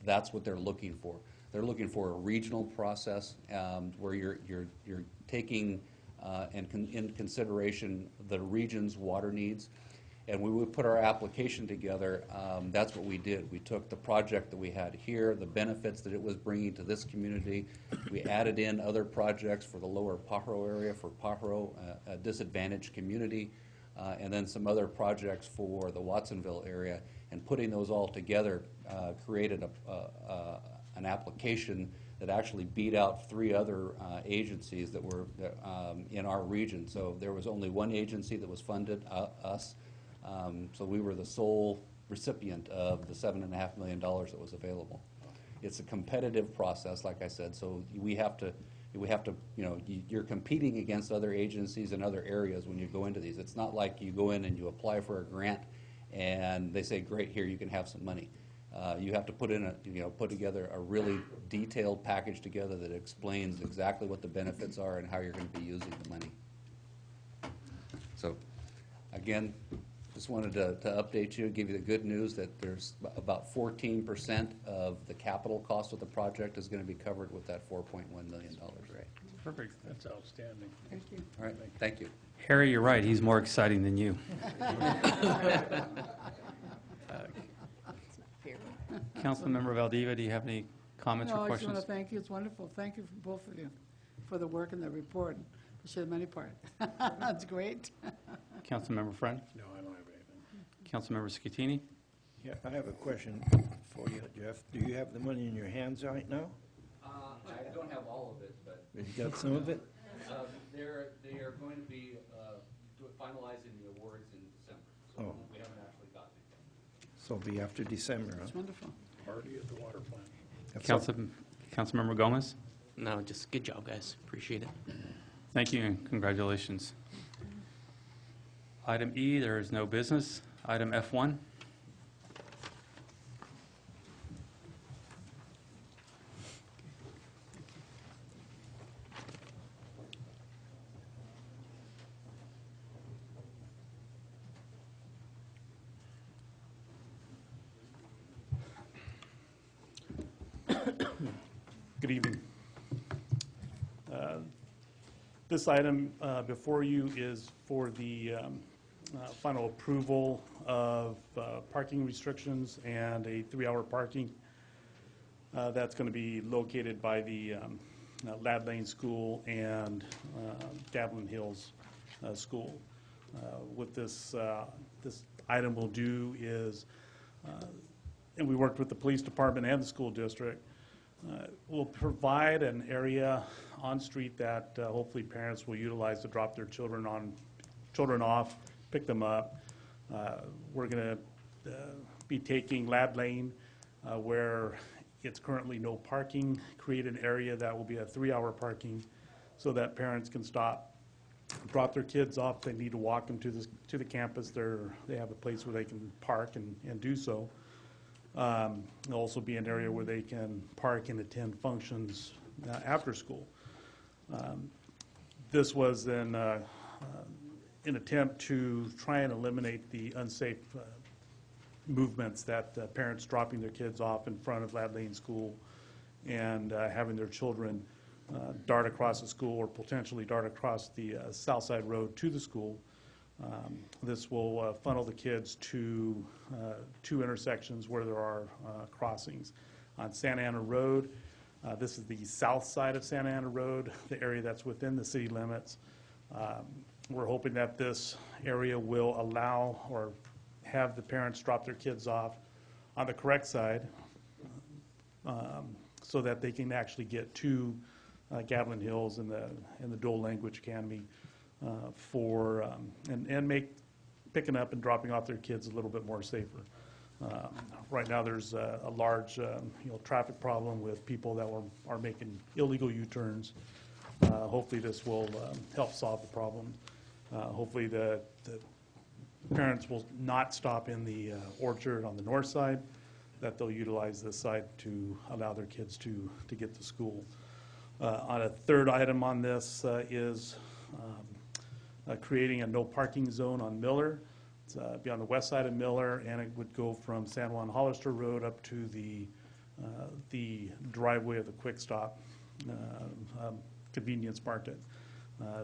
that's what they're looking for. They're looking for a regional process where you're taking in consideration the region's water needs. And when we put our application together, that's what we did. We took the project that we had here, the benefits that it was bringing to this community. We added in other projects for the lower Pajaro area, for Pajaro, a disadvantaged community, and then some other projects for the Watsonville area. And putting those all together created an application that actually beat out 3 other agencies that were in our region. So there was only one agency that was funded, us. So we were the sole recipient of the $7.5 million that was available. It's a competitive process, like I said, so we have to, you know, you're competing against other agencies in other areas when you go into these. It's not like you go in and you apply for a grant and they say, great, here, you can have some money. You have to put together a really detailed package together that explains exactly what the benefits are and how you're going to be using the money. So, again, just wanted to update you, give you the good news that there's about 14% of the capital cost of the project is going to be covered with that $4.1 million. Right. Perfect. That's outstanding. Thank you. All right, thank you. Harry, you're right. He's more exciting than you. Councilmember Valdivia, do you have any comments No, or I just want questions? to thank you. It's wonderful. Thank you for both of you for the work and the report, especially the money part. That's great. Councilmember Friend? No, I don't have anything. Councilmember Scatini? Yeah, I have a question for you, Jeff. Do you have the money in your hands right now? I don't have all of it, but You got some of it? they are going to be finalizing the awards in December, so Oh. we haven't actually gotten it yet. So it'll be after December, huh? It's wonderful. Party at the water plant. Councilmember Gomez? No, just good job, guys. Appreciate it. Thank you and congratulations. Item E, there is no business. Item F1. Good evening. This item before you is for the final approval of parking restrictions and a 3-hour parking. That's going to be located by the Lad Lane School and Gatlin Hills School. What this item will do is, and we worked with the police department and the school district, will provide an area on street that hopefully parents will utilize to drop their children off, pick them up. We're going to be taking Lad Lane, where it's currently no parking, create an area that will be a 3-hour parking so that parents can stop, drop their kids off. They need to walk them to the campus. They have a place where they can park and do so. There'll also be an area where they can park and attend functions after school. This was an attempt to try and eliminate the unsafe movements that parents dropping their kids off in front of Lad Lane School and having their children dart across the school or potentially dart across the South Side Road to the school. This will funnel the kids to 2 intersections where there are crossings. On Santa Ana Road, this is the south side of Santa Ana Road, the area that's within the city limits. We're hoping that this area will allow or have the parents drop their kids off on the correct side so that they can actually get to Gatlin Hills and the Dual Language Academy and make picking up and dropping off their kids a little bit more safer. Right now, there's a large traffic problem with people that are making illegal U-turns. Hopefully, this will help solve the problem. Hopefully, the parents will not stop in the orchard on the north side, that they'll utilize this side to allow their kids to get to school. On a third item on this is creating a no parking zone on Miller. It's be on the west side of Miller, and it would go from San Juan Hollister Road up to the driveway of the Quick Stop convenience market.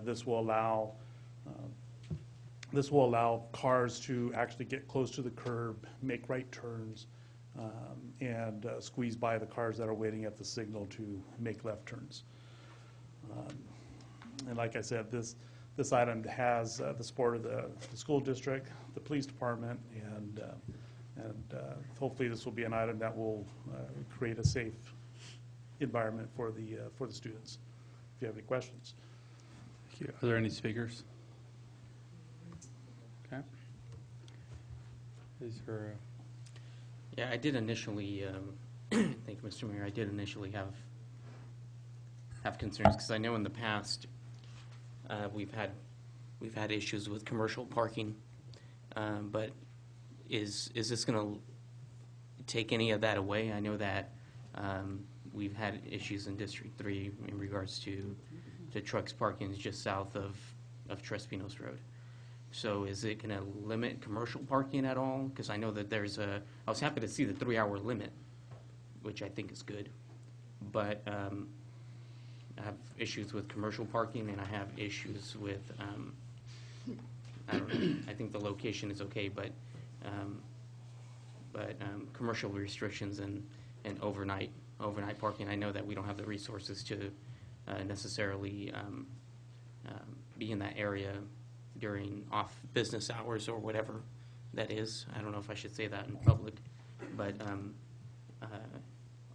This will allow This will allow cars to actually get close to the curb, make right turns, and squeeze by the cars that are waiting at the signal to make left turns. And like I said, this item has the support of the school district, the police department, and hopefully this will be an item that will create a safe environment for the students. If you have any questions. Thank you. Are there any speakers? Okay. Is there Yeah, I did initially, thank you, Mr. Mayor, I did initially have concerns, because I know in the past, we've had issues with commercial parking, but is this gonna take any of that away? I know that, we've had issues in District 3 in regards to trucks parking just south of Trespinos Road. So is it going to limit commercial parking at all? Because I know that I was happy to see the 3-hour limit, which I think is good. But I have issues with commercial parking, and I have issues with, I don't know, I think the location is okay, but commercial restrictions and overnight parking, I know that we don't have the resources to necessarily be in that area during off-business hours or whatever that is. I don't know if I should say that in public, but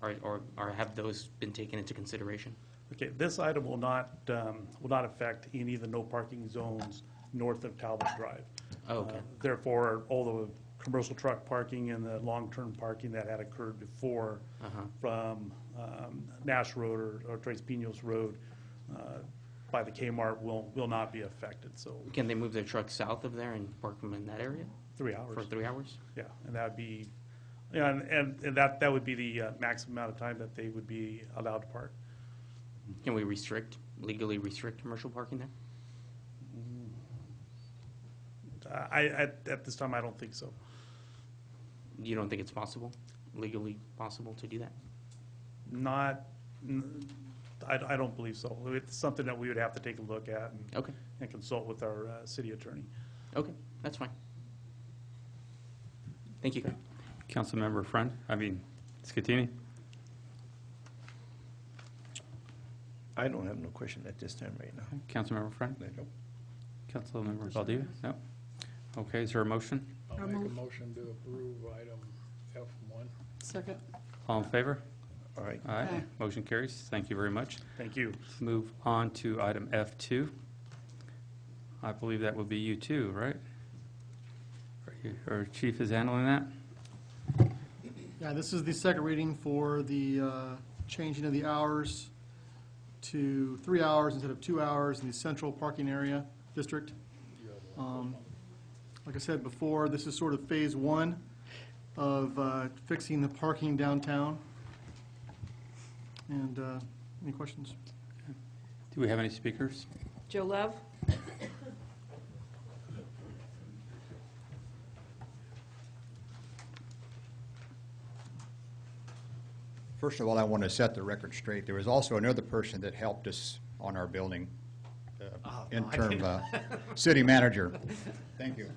or have those been taken into consideration? Okay, this item will not affect any of the no parking zones north of Talbot Drive. Oh, okay. Therefore, all the commercial truck parking and the long-term parking that had occurred before from Nash Road or Tres Pinos Road by the Kmart will not be affected. So can they move their trucks south of there and park them in that area? 3 hours. For 3 hours? Yeah, and that would be, and that would be the maximum amount of time that they would be allowed to park. Can we legally restrict commercial parking there? At this time, I don't think so. You don't think it's possible, legally possible to do that? I don't believe so. It's something that we would have to take a look at and consult with our city attorney. Okay, that's fine. Thank you. Councilmember Scatini? I don't have no question at this time right now. Councilmember Friend? No. Councilmember Valdivia? No. Okay, is there a motion? I'll make a motion to approve item F1. Second. All in favor? All right. Aye. Motion carries. Thank you very much. Thank you. Let's move on to item F2. I believe that would be you too, right? Our chief is handling that? Yeah, this is the second reading for the changing of the hours to 3 hours instead of 2 hours in the central parking area district. Like I said before, this is sort of phase 1 of fixing the parking downtown. And any questions? Do we have any speakers? Joe Love? First of all, I want to set the record straight. There was also another person that helped us on our building, interim city manager. Thank you.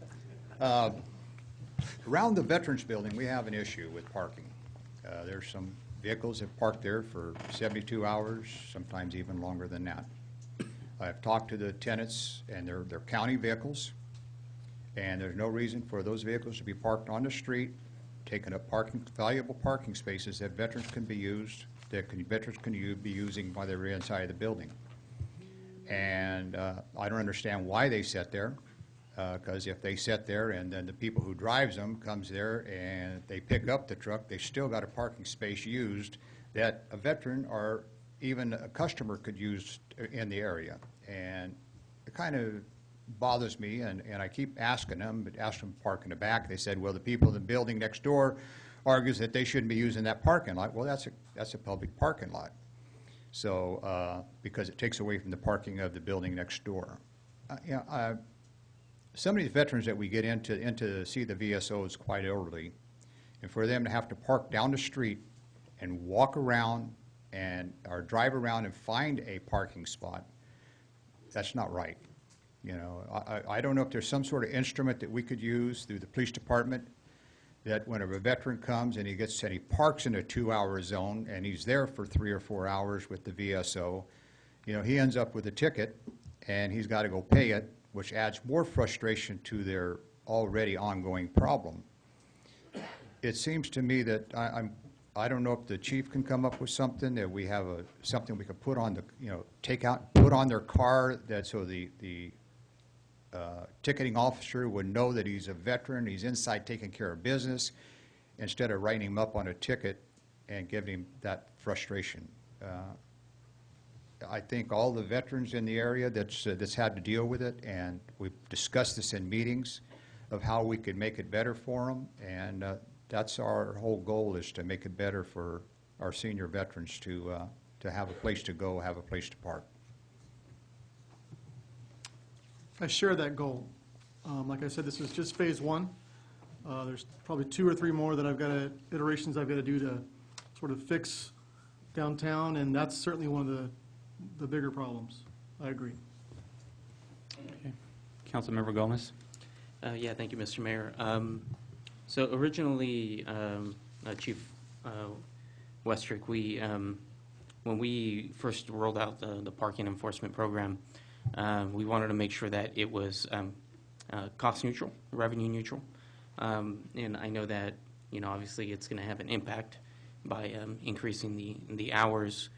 Around the Veterans Building, we have an issue with parking. There's some vehicles that park there for 72 hours, sometimes even longer than that. I've talked to the tenants, and they're county vehicles, and there's no reason for those vehicles to be parked on the street, taking up valuable parking spaces that veterans can be used, veterans can be using while they're inside the building. And I don't understand why they sit there, because if they sit there and then the people who drives them comes there and they pick up the truck, they still got a parking space used that a veteran or even a customer could use in the area. And it kind of bothers me, and I keep asking them, but ask them to park in the back. They said, well, the people in the building next door argues that they shouldn't be using that parking lot. Well, that's a public parking lot. So, because it takes away from the parking of the building next door. Some of these veterans that we get into to see the VSO is quite elderly, and for them to have to park down the street and walk around or drive around and find a parking spot, that's not right. You know, I don't know if there's some sort of instrument that we could use through the police department that whenever a veteran comes and he parks in a 2-hour zone and he's there for 3 or 4 hours with the VSO, you know, he ends up with a ticket and he's got to go pay it, which adds more frustration to their already ongoing problem. It seems to me that I don't know if the chief can come up with something, that we have something we could put on the, you know, take out, put on their car, that so the ticketing officer would know that he's a veteran, he's inside taking care of business, instead of writing him up on a ticket and giving him that frustration. I think all the veterans in the area that's had to deal with it, and we've discussed this in meetings of how we could make it better for them, and that's our whole goal, is to make it better for our senior veterans to have a place to go, have a place to park. I share that goal. Like I said, this is just phase one. There's probably 2 or 3 more that iterations I've got to do to sort of fix downtown, and that's certainly one of the bigger problems. I agree. Okay. Councilmember Gomez. Yeah, thank you, Mr. Mayor. So originally, Chief Westrick, when we first rolled out the parking enforcement program, we wanted to make sure that it was cost neutral, revenue neutral. And I know that, you know, obviously it's going to have an impact by increasing the hours.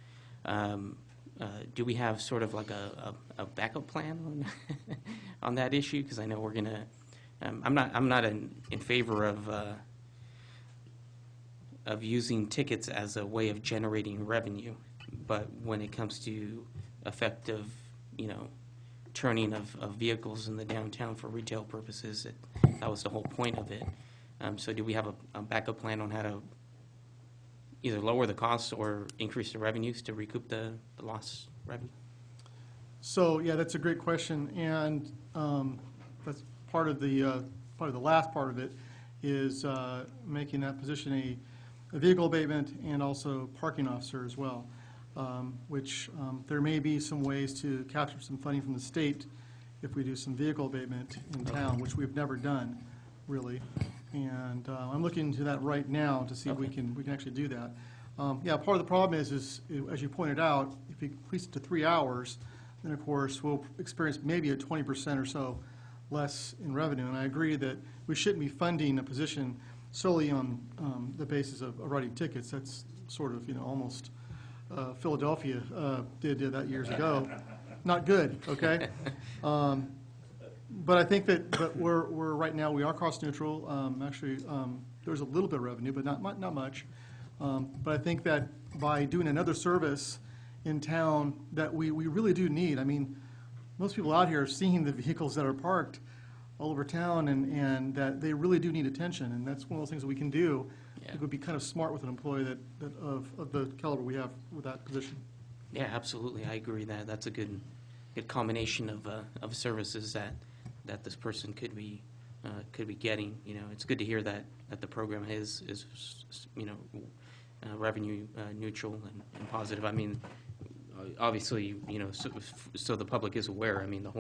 Do we have sort of like a backup plan on on that issue? Because I know we're going to. I'm not in favor of using tickets as a way of generating revenue, but when it comes to effective, you know, turning of vehicles in the downtown for retail purposes, that was the whole point of it. So do we have a backup plan on how to either lower the costs or increase the revenues to recoup the lost revenue? So yeah, that's a great question, and that's part of the last part of it is making that position a vehicle abatement and also parking officer as well, which there may be some ways to capture some funding from the state if we do some vehicle abatement in town, which we've never done, really. And I'm looking into that right now to see if we can actually do that. Yeah, part of the problem is as you pointed out, if you increase it to 3 hours, then of course we'll experience maybe a 20% or so less in revenue. And I agree that we shouldn't be funding a position solely on the basis of writing tickets. That's sort of, you know, almost Philadelphia did that years ago. Not good, okay? But I think that we're right now, we are cost neutral. Actually, there's a little bit of revenue, but not much. But I think that by doing another service in town that we really do need, I mean, most people out here are seeing the vehicles that are parked all over town, and that they really do need attention, and that's one of those things that we can do. Yeah. It would be kind of smart with an employee that of the caliber we have with that position. Yeah, absolutely. I agree that that's a good combination of services that this person could be getting. You know, it's good to hear that the program is you know, revenue neutral and positive. I mean, obviously, you know, so the public is aware. I mean, the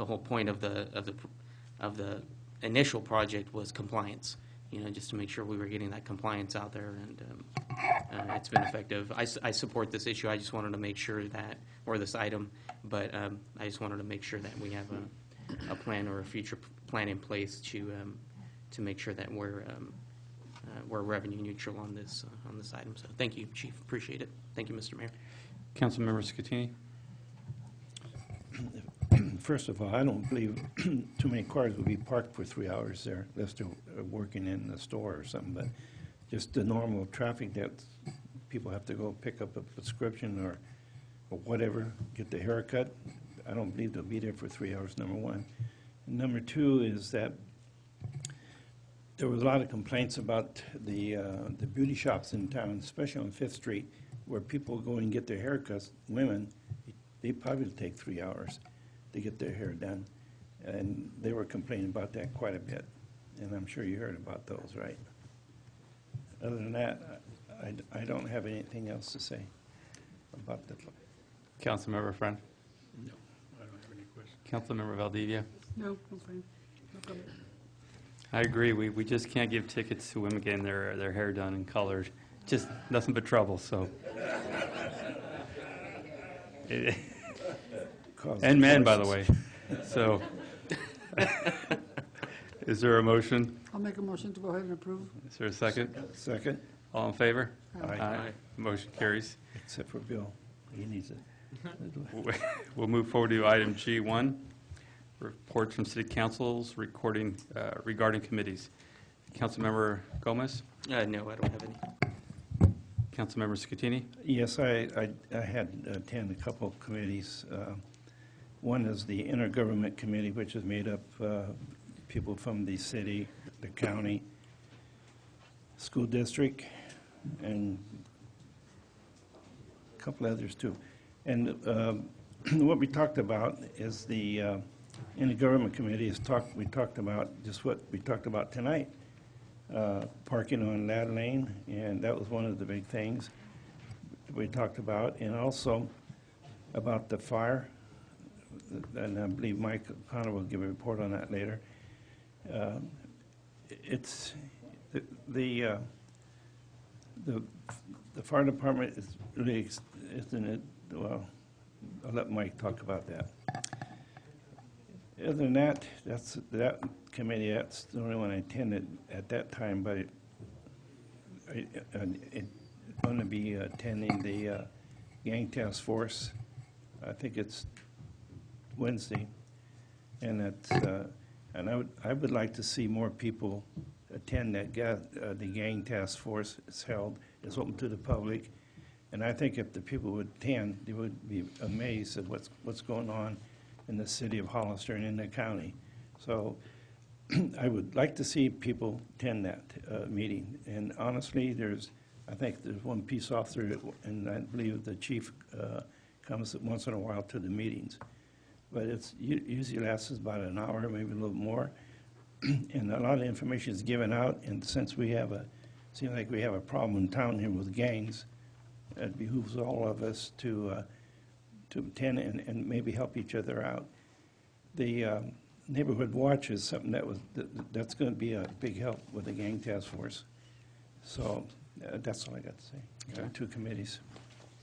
whole point of the initial project was compliance. You know, just to make sure we were getting that compliance out there, and it's been effective. I support this issue. I just wanted to make sure that, or this item, but I just wanted to make sure that we have a plan or a future plan in place to make sure that we're revenue neutral on this item. So thank you, Chief. Appreciate it. Thank you, Mr. Mayor. Councilmember Scatini. First of all, I don't believe too many cars will be parked for 3 hours there, unless they're working in the store or something. But just the normal traffic that people have to go pick up a prescription or whatever, get the haircut, I don't believe they'll be there for 3 hours, number one. And number two is that there was a lot of complaints about the beauty shops in town, especially on 5th Street, where people go and get their haircuts, women, they probably take 3 hours to get their hair done. And they were complaining about that quite a bit. And I'm sure you heard about those, right? Other than that, I don't have anything else to say about that. Councilmember Friend. No, I don't have any question. Councilmember Valdivia? No, I'm fine. No comment. I agree. We just can't give tickets to women getting their hair done and colored. Just nothing but trouble, so. And men, by the way. So, is there a motion? I'll make a motion to go ahead and approve. Is there a second? Second, All in favor? Aye. Motion carries. except for Bill. He needs it. We'll move forward to item G1, reports from city councils regarding committees. Councilmember Gomez? No, I don't have any. Councilmember Scatini? Yes, I had attended a couple of committees. One is the Intergovernment Committee, which is made up people from the city, the county, school district, and a couple others too. And what we talked about is the Intergovernment Committee we talked about just what we talked about tonight, parking on Ladd Lane, and that was one of the big things we talked about, and also about the fire, and I believe Mike Connor will give a report on that later. It's the fire department is really, isn't it? Well, I'll let Mike talk about that. Other than that, that committee, that's the only one I attended at that time, but I'm going to be attending the gang task force. I think it's Wednesday, and that's and I would like to see more people attend that. The gang task force is held. It's open to the public, and I think if the people would attend, they would be amazed at what's going on in the city of Hollister and in the county. So I would like to see people attend that meeting. And honestly, I think there's one peace officer, and I believe the chief comes once in a while to the meetings. But it's usually lasts about an hour, maybe a little more. And a lot of information is given out, and since seems like we have a problem in town here with gangs, it behooves all of us to attend and maybe help each other out. The neighborhood watch is something that's going to be a big help with the gang task force. So that's all I got to say. Okay. Two committees.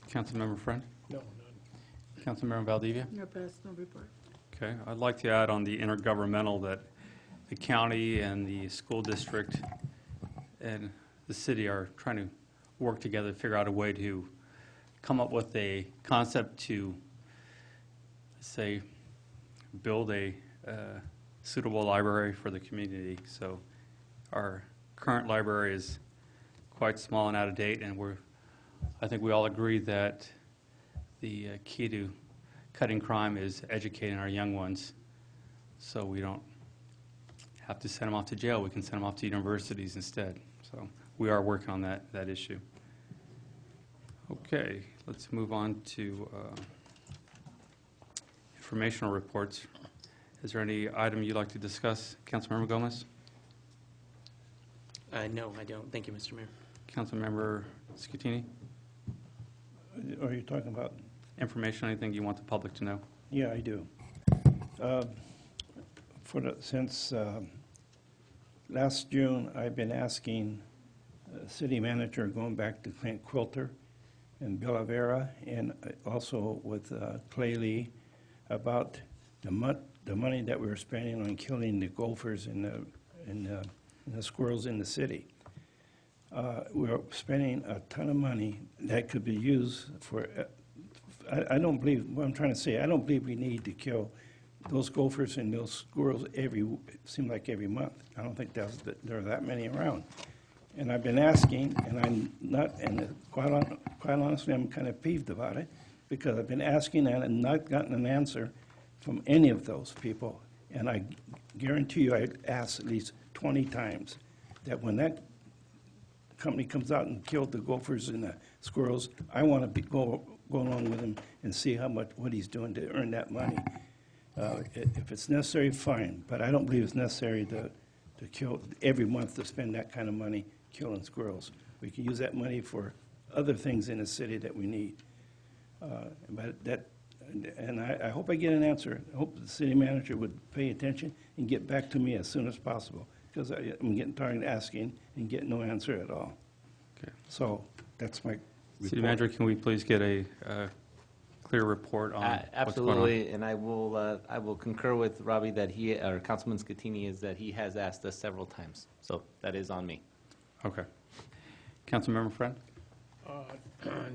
Councilmember Friend? No, none. Councilmember Valdivia? No pass, no report. Okay, I'd like to add on the intergovernmental that the county and the school district and the city are trying to work together to figure out a way to come up with a concept to, say, build a suitable library for the community. So our current library is quite small and out of date, and I think we all agree that the key to cutting crime is educating our young ones so we don't have to send them off to jail. We can send them off to universities instead. So we are working on that issue. Okay, let's move on to informational reports. Is there any item you'd like to discuss? Councilmember Gomez? No, I don't. Thank you, Mr. Mayor. Councilmember Scatini? Are you talking about? Information, anything you want the public to know? Yeah, I do. Since last June, I've been asking city manager, going back to Clint Quilter and Bill Avera, and also with Clay Lee, about the money that we were spending on killing the gophers and the squirrels in the city. We're spending a ton of money that could be used for. I don't believe, what I'm trying to say, I don't believe we need to kill those gophers and those squirrels seem like every month. I don't think there are that many around. And I've been asking, and I'm not, and quite honestly, I'm kind of peeved about it, because I've been asking and not gotten an answer from any of those people. And I guarantee you, I've asked at least 20 times that when that company comes out and killed the gophers and the squirrels, I want to go along with him and see what he's doing to earn that money. If it's necessary, fine, but I don't believe it's necessary to kill every month to spend that kind of money killing squirrels. We can use that money for other things in the city that we need. But and I hope I get an answer. I hope the city manager would pay attention and get back to me as soon as possible, because I'm getting tired of asking and getting no answer at all. Okay. So that's my report. City Manager, can we please get a clear report on what's going on? Absolutely, and I will concur with Robbie that or Councilman Scatini, is that he has asked us several times. So that is on me. Okay. Councilmember Friend?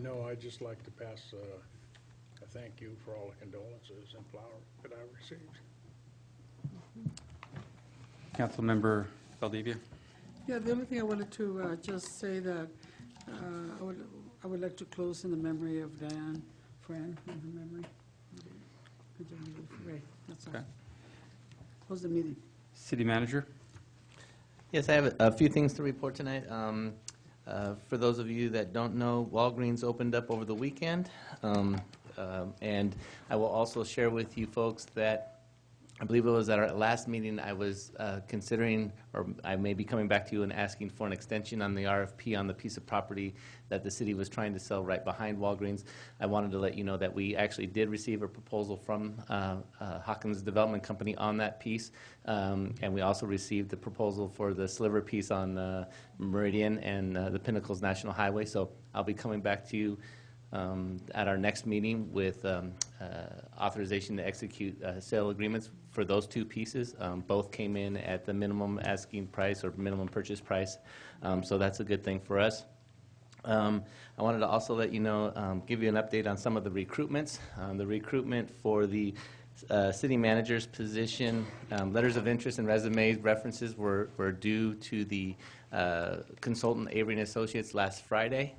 No, I'd just like to pass a thank you for all the condolences and flowers that I received. Councilmember Valdivia? Yeah, the only thing I wanted to just say that I would like to close in the memory of Diane Friend, in her memory. Good job, Ray. That's all. Okay. Close the meeting. City Manager? Yes, I have a few things to report tonight. For those of you that don't know, Walgreens opened up over the weekend. And I will also share with you folks that I believe it was at our last meeting I was considering, or I may be coming back to you and asking for an extension on the RFP on the piece of property that the city was trying to sell right behind Walgreens. I wanted to let you know that we actually did receive a proposal from Hawkins Development Company on that piece. And we also received the proposal for the sliver piece on Meridian and the Pinnacles National Highway. So I'll be coming back to you at our next meeting with authorization to execute sale agreements for those two pieces. Both came in at the minimum asking price or minimum purchase price, so that's a good thing for us. I wanted to also let you know, give you an update on some of the recruitments. The recruitment for the city manager's position, letters of interest and resumes references were due to the consultant Avery and Associates last Friday.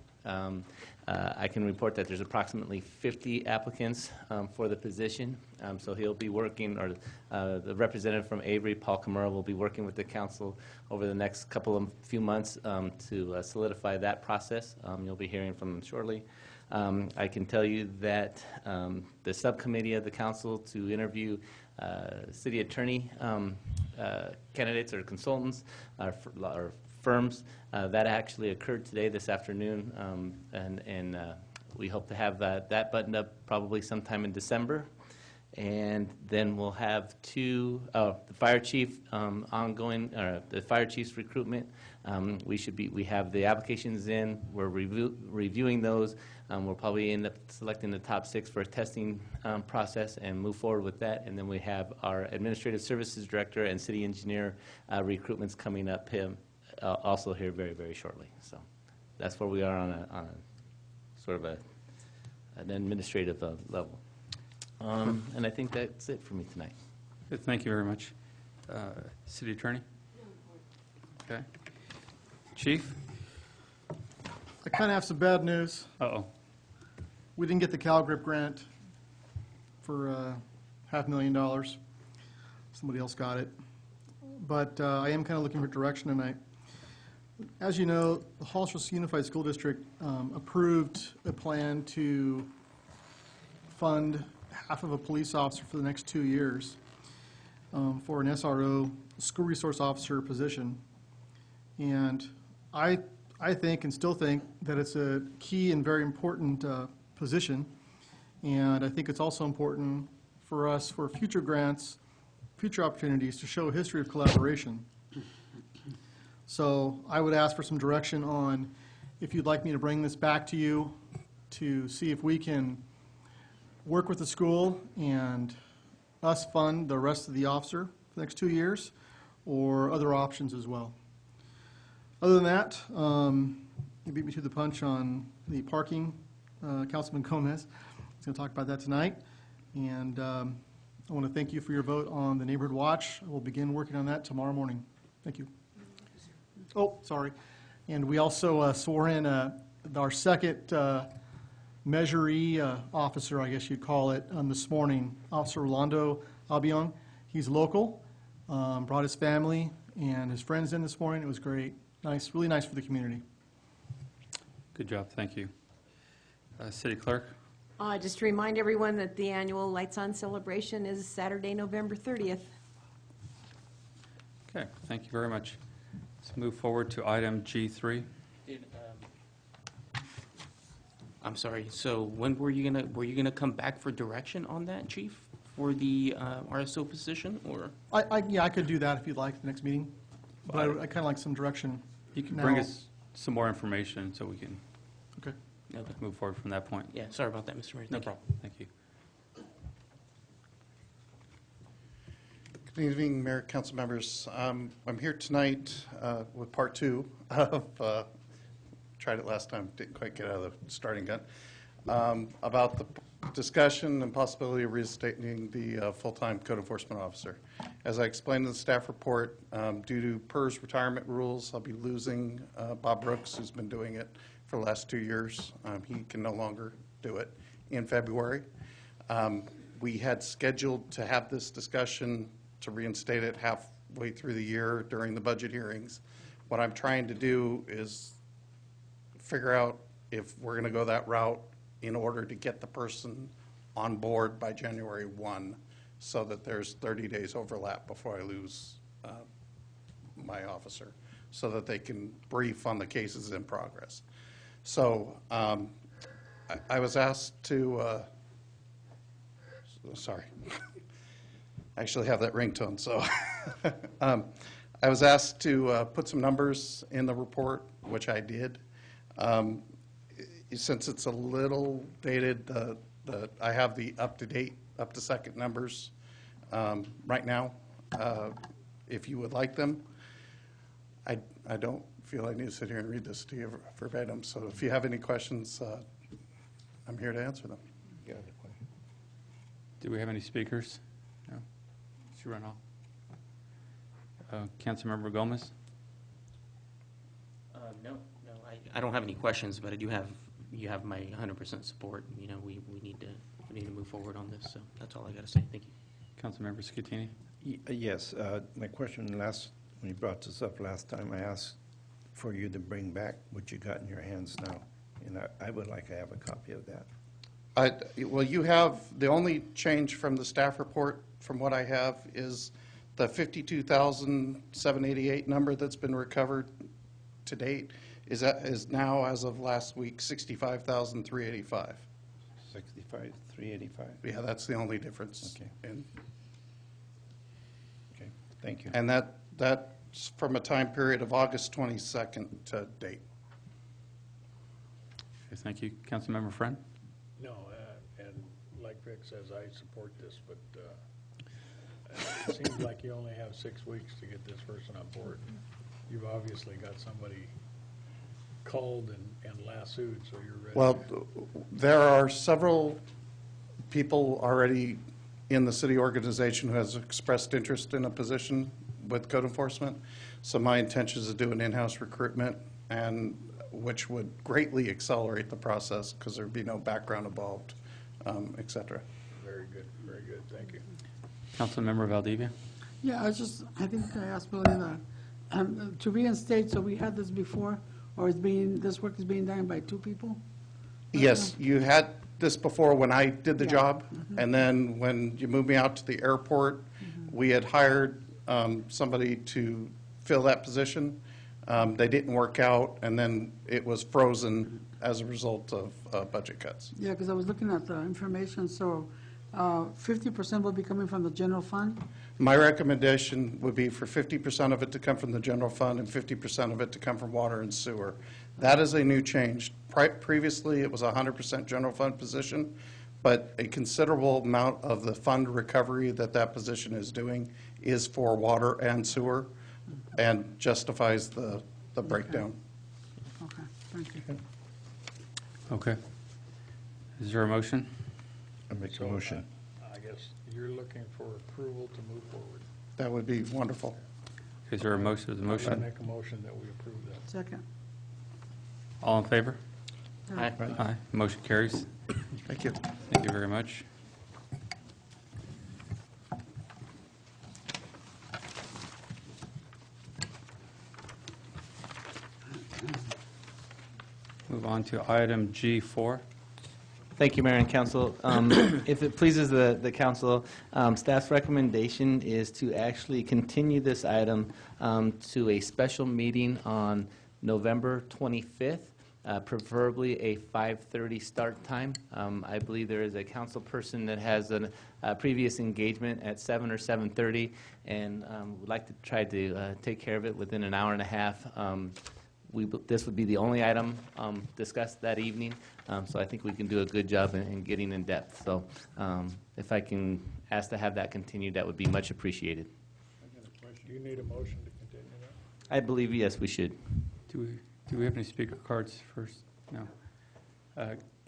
I can report that there's approximately 50 applicants for the position. So he'll be working, or the representative from Avery, Paul Camara, will be working with the council over the next few months to solidify that process. You'll be hearing from him shortly. I can tell you that the subcommittee of the council to interview city attorney candidates or consultants or firms, that actually occurred today, this afternoon, and we hope to have that buttoned up probably sometime in December. And then we'll have the fire chief ongoing, the fire chief's recruitment. We have the applications in. We're reviewing those. We'll probably end up selecting the top 6 for a testing process and move forward with that. And then we have our administrative services director and city engineer recruitments coming up also here very, very shortly. So that's where we are on a sort of an administrative level. And I think that's it for me tonight. Good, thank you very much. City Attorney? Okay. Chief? I kind of have some bad news. Uh-oh. We didn't get the CalGrip grant for $500,000. Somebody else got it. But I am kind of looking for direction tonight. As you know, the Hollister Unified School District approved a plan to fund half of a police officer for the next 2 years for an SRO, school resource officer position. And I think and still think that it's a key and very important position. And I think it's also important for us for future grants, future opportunities to show a history of collaboration. So I would ask for some direction on if you'd like me to bring this back to you to see if we can work with the school and us fund the rest of the officer for the next 2 years, or other options as well. Other than that, you beat me to the punch on the parking. Councilman Gomez is going to talk about that tonight. And I want to thank you for your vote on the Neighborhood Watch. We'll begin working on that tomorrow morning. Thank you. Oh, sorry. And we also swore in our second Measure officer, I guess you'd call it, this morning, Officer Rolando Albion. He's local, brought his family and his friends in this morning. It was great. Nice, really nice for the community. Good job, thank you. City Clerk? Just to remind everyone that the annual Lights On celebration is Saturday, November 30th. Okay, thank you very much. Let's move forward to item G3. I'm sorry, so when were you gonna come back for direction on that, Chief? For the RSO position, or? Yeah, I could do that if you'd like, the next meeting. But I kind of like some direction. You can now. bring us some more information so we can Okay. move forward from that point. Yeah, sorry about that, Mr. Mayor. No Thank you. problem. Thank you. Good evening, Mayor, council members. I'm here tonight with part two of, tried it last time, didn't quite get out of the starting gun, about the discussion and possibility of reinstating the full-time code enforcement officer. As I explained in the staff report, due to PERS retirement rules, I'll be losing Bob Brooks, who's been doing it for the last 2 years. He can no longer do it in February. We had scheduled to have this discussion to reinstate it halfway through the year during the budget hearings. What I'm trying to do is figure out if we're going to go that route in order to get the person on board by January 1, so that there's 30 days overlap before I lose my officer, so that they can brief on the cases in progress. So I was asked to, sorry, I actually have that ringtone, so I was asked to put some numbers in the report, which I did. Since it's a little dated, I have the up-to-date, up-to-second numbers right now, if you would like them. I don't feel I need to sit here and read this to you verbatim, so if you have any questions, I'm here to answer them. Do we have any speakers? No? She run off. Councilmember Gomez? No, I don't have any questions, but you have my 100% support. You know, we need to move forward on this, so that's all I got to say. Thank you. Councilmember Scatini? Yes, my question when you brought this up last time, I asked for you to bring back what you got in your hands now, and I would like to have a copy of that. Well, you have, the only change from the staff report from what I have is the 52,788 number that's been recovered to date is now, as of last week, 65,385. 65,385? Yeah, that's the only difference. Okay. Okay, thank you. And that's from a time period of August 22nd to date. Okay, thank you. Councilmember Friend? No, and like Vic says, I support this, but it seems like you only have 6 weeks to get this person on board. You've obviously got somebody called and lassoed, so you're ready. Well, there are several people already in the city organization who has expressed interest in a position with code enforcement. So my intention is to do an in-house recruitment, and which would greatly accelerate the process because there'd be no background involved, et cetera. Very good, thank you. Councilmember Valdivia? Yeah, I think I asked Billy that, to reinstate, so we had this before, or this work is being done by 2 people? Yes, you had this before when I did the Yeah. job, and then when you moved me out to the airport, we had hired somebody to fill that position. They didn't work out, and then it was frozen as a result of budget cuts. Yeah, because I was looking at the information, so 50% will be coming from the general fund? My recommendation would be for 50% of it to come from the general fund and 50% of it to come from water and sewer. That is a new change. Previously, it was a 100% general fund position, but a considerable amount of the fund recovery that position is doing is for water and sewer, and justifies the breakdown. Okay, thank you. Okay. Is there a motion? I make a motion. I guess you're looking for approval to move forward. That would be wonderful. Is there a motion? I make a motion that we approve that. Second. All in favor? Aye. Aye. Motion carries. Thank you. Thank you very much. Move on to item G4. Thank you, Mayor and Council. If it pleases the council, staff's recommendation is to actually continue this item to a special meeting on November 25th preferably a 5:30 start time. I believe there is a council person that has a previous engagement at 7 or 7:30, and would like to try to take care of it within an hour and a half. This would be the only item discussed that evening, so I think we can do a good job in getting in depth. So if I can ask to have that continued, that would be much appreciated. I got a question. Do you need a motion to continue that? I believe, yes, we should. Do we have any speaker cards first? No.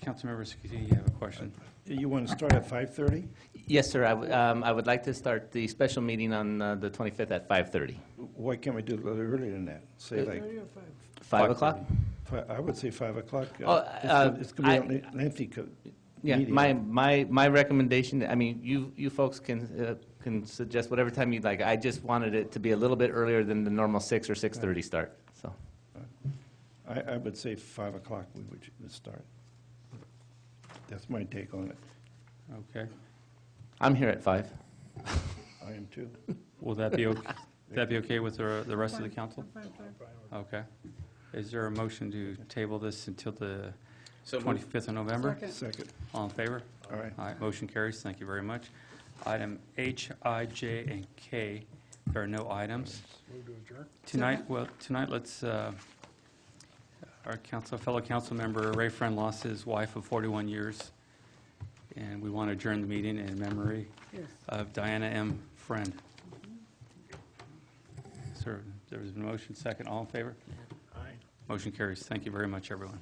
Councilmember Scatini, you have a question? You want to start at 5:30? Yes, sir. I would like to start the special meeting on the 25th at 5:30. Why can't we do it a little earlier than that? Say like 5 o'clock? I would say 5 o'clock. Oh, It's going to be a lengthy Yeah, meeting. my recommendation, I mean, you folks can suggest whatever time you'd like. I just wanted it to be a little bit earlier than the normal 6 or 6:30 start, so. I would say 5 o'clock we would start. That's my take on it. Okay. I'm here at 5. I am too. Will that be okay? That be okay with the rest of the council? Okay. Is there a motion to table this until the 25th of November? Second. All in favor? All right. All right, motion carries. Thank you very much. Item H, I, J, and K, there are no items. Move to adjourn? Tonight, let's, our fellow council member Ray Friend lost his wife of 41 years, and we want to adjourn the meeting in memory of Diana M. Friend. Sir, there was a motion, second. All in favor? Aye. Motion carries. Thank you very much, everyone.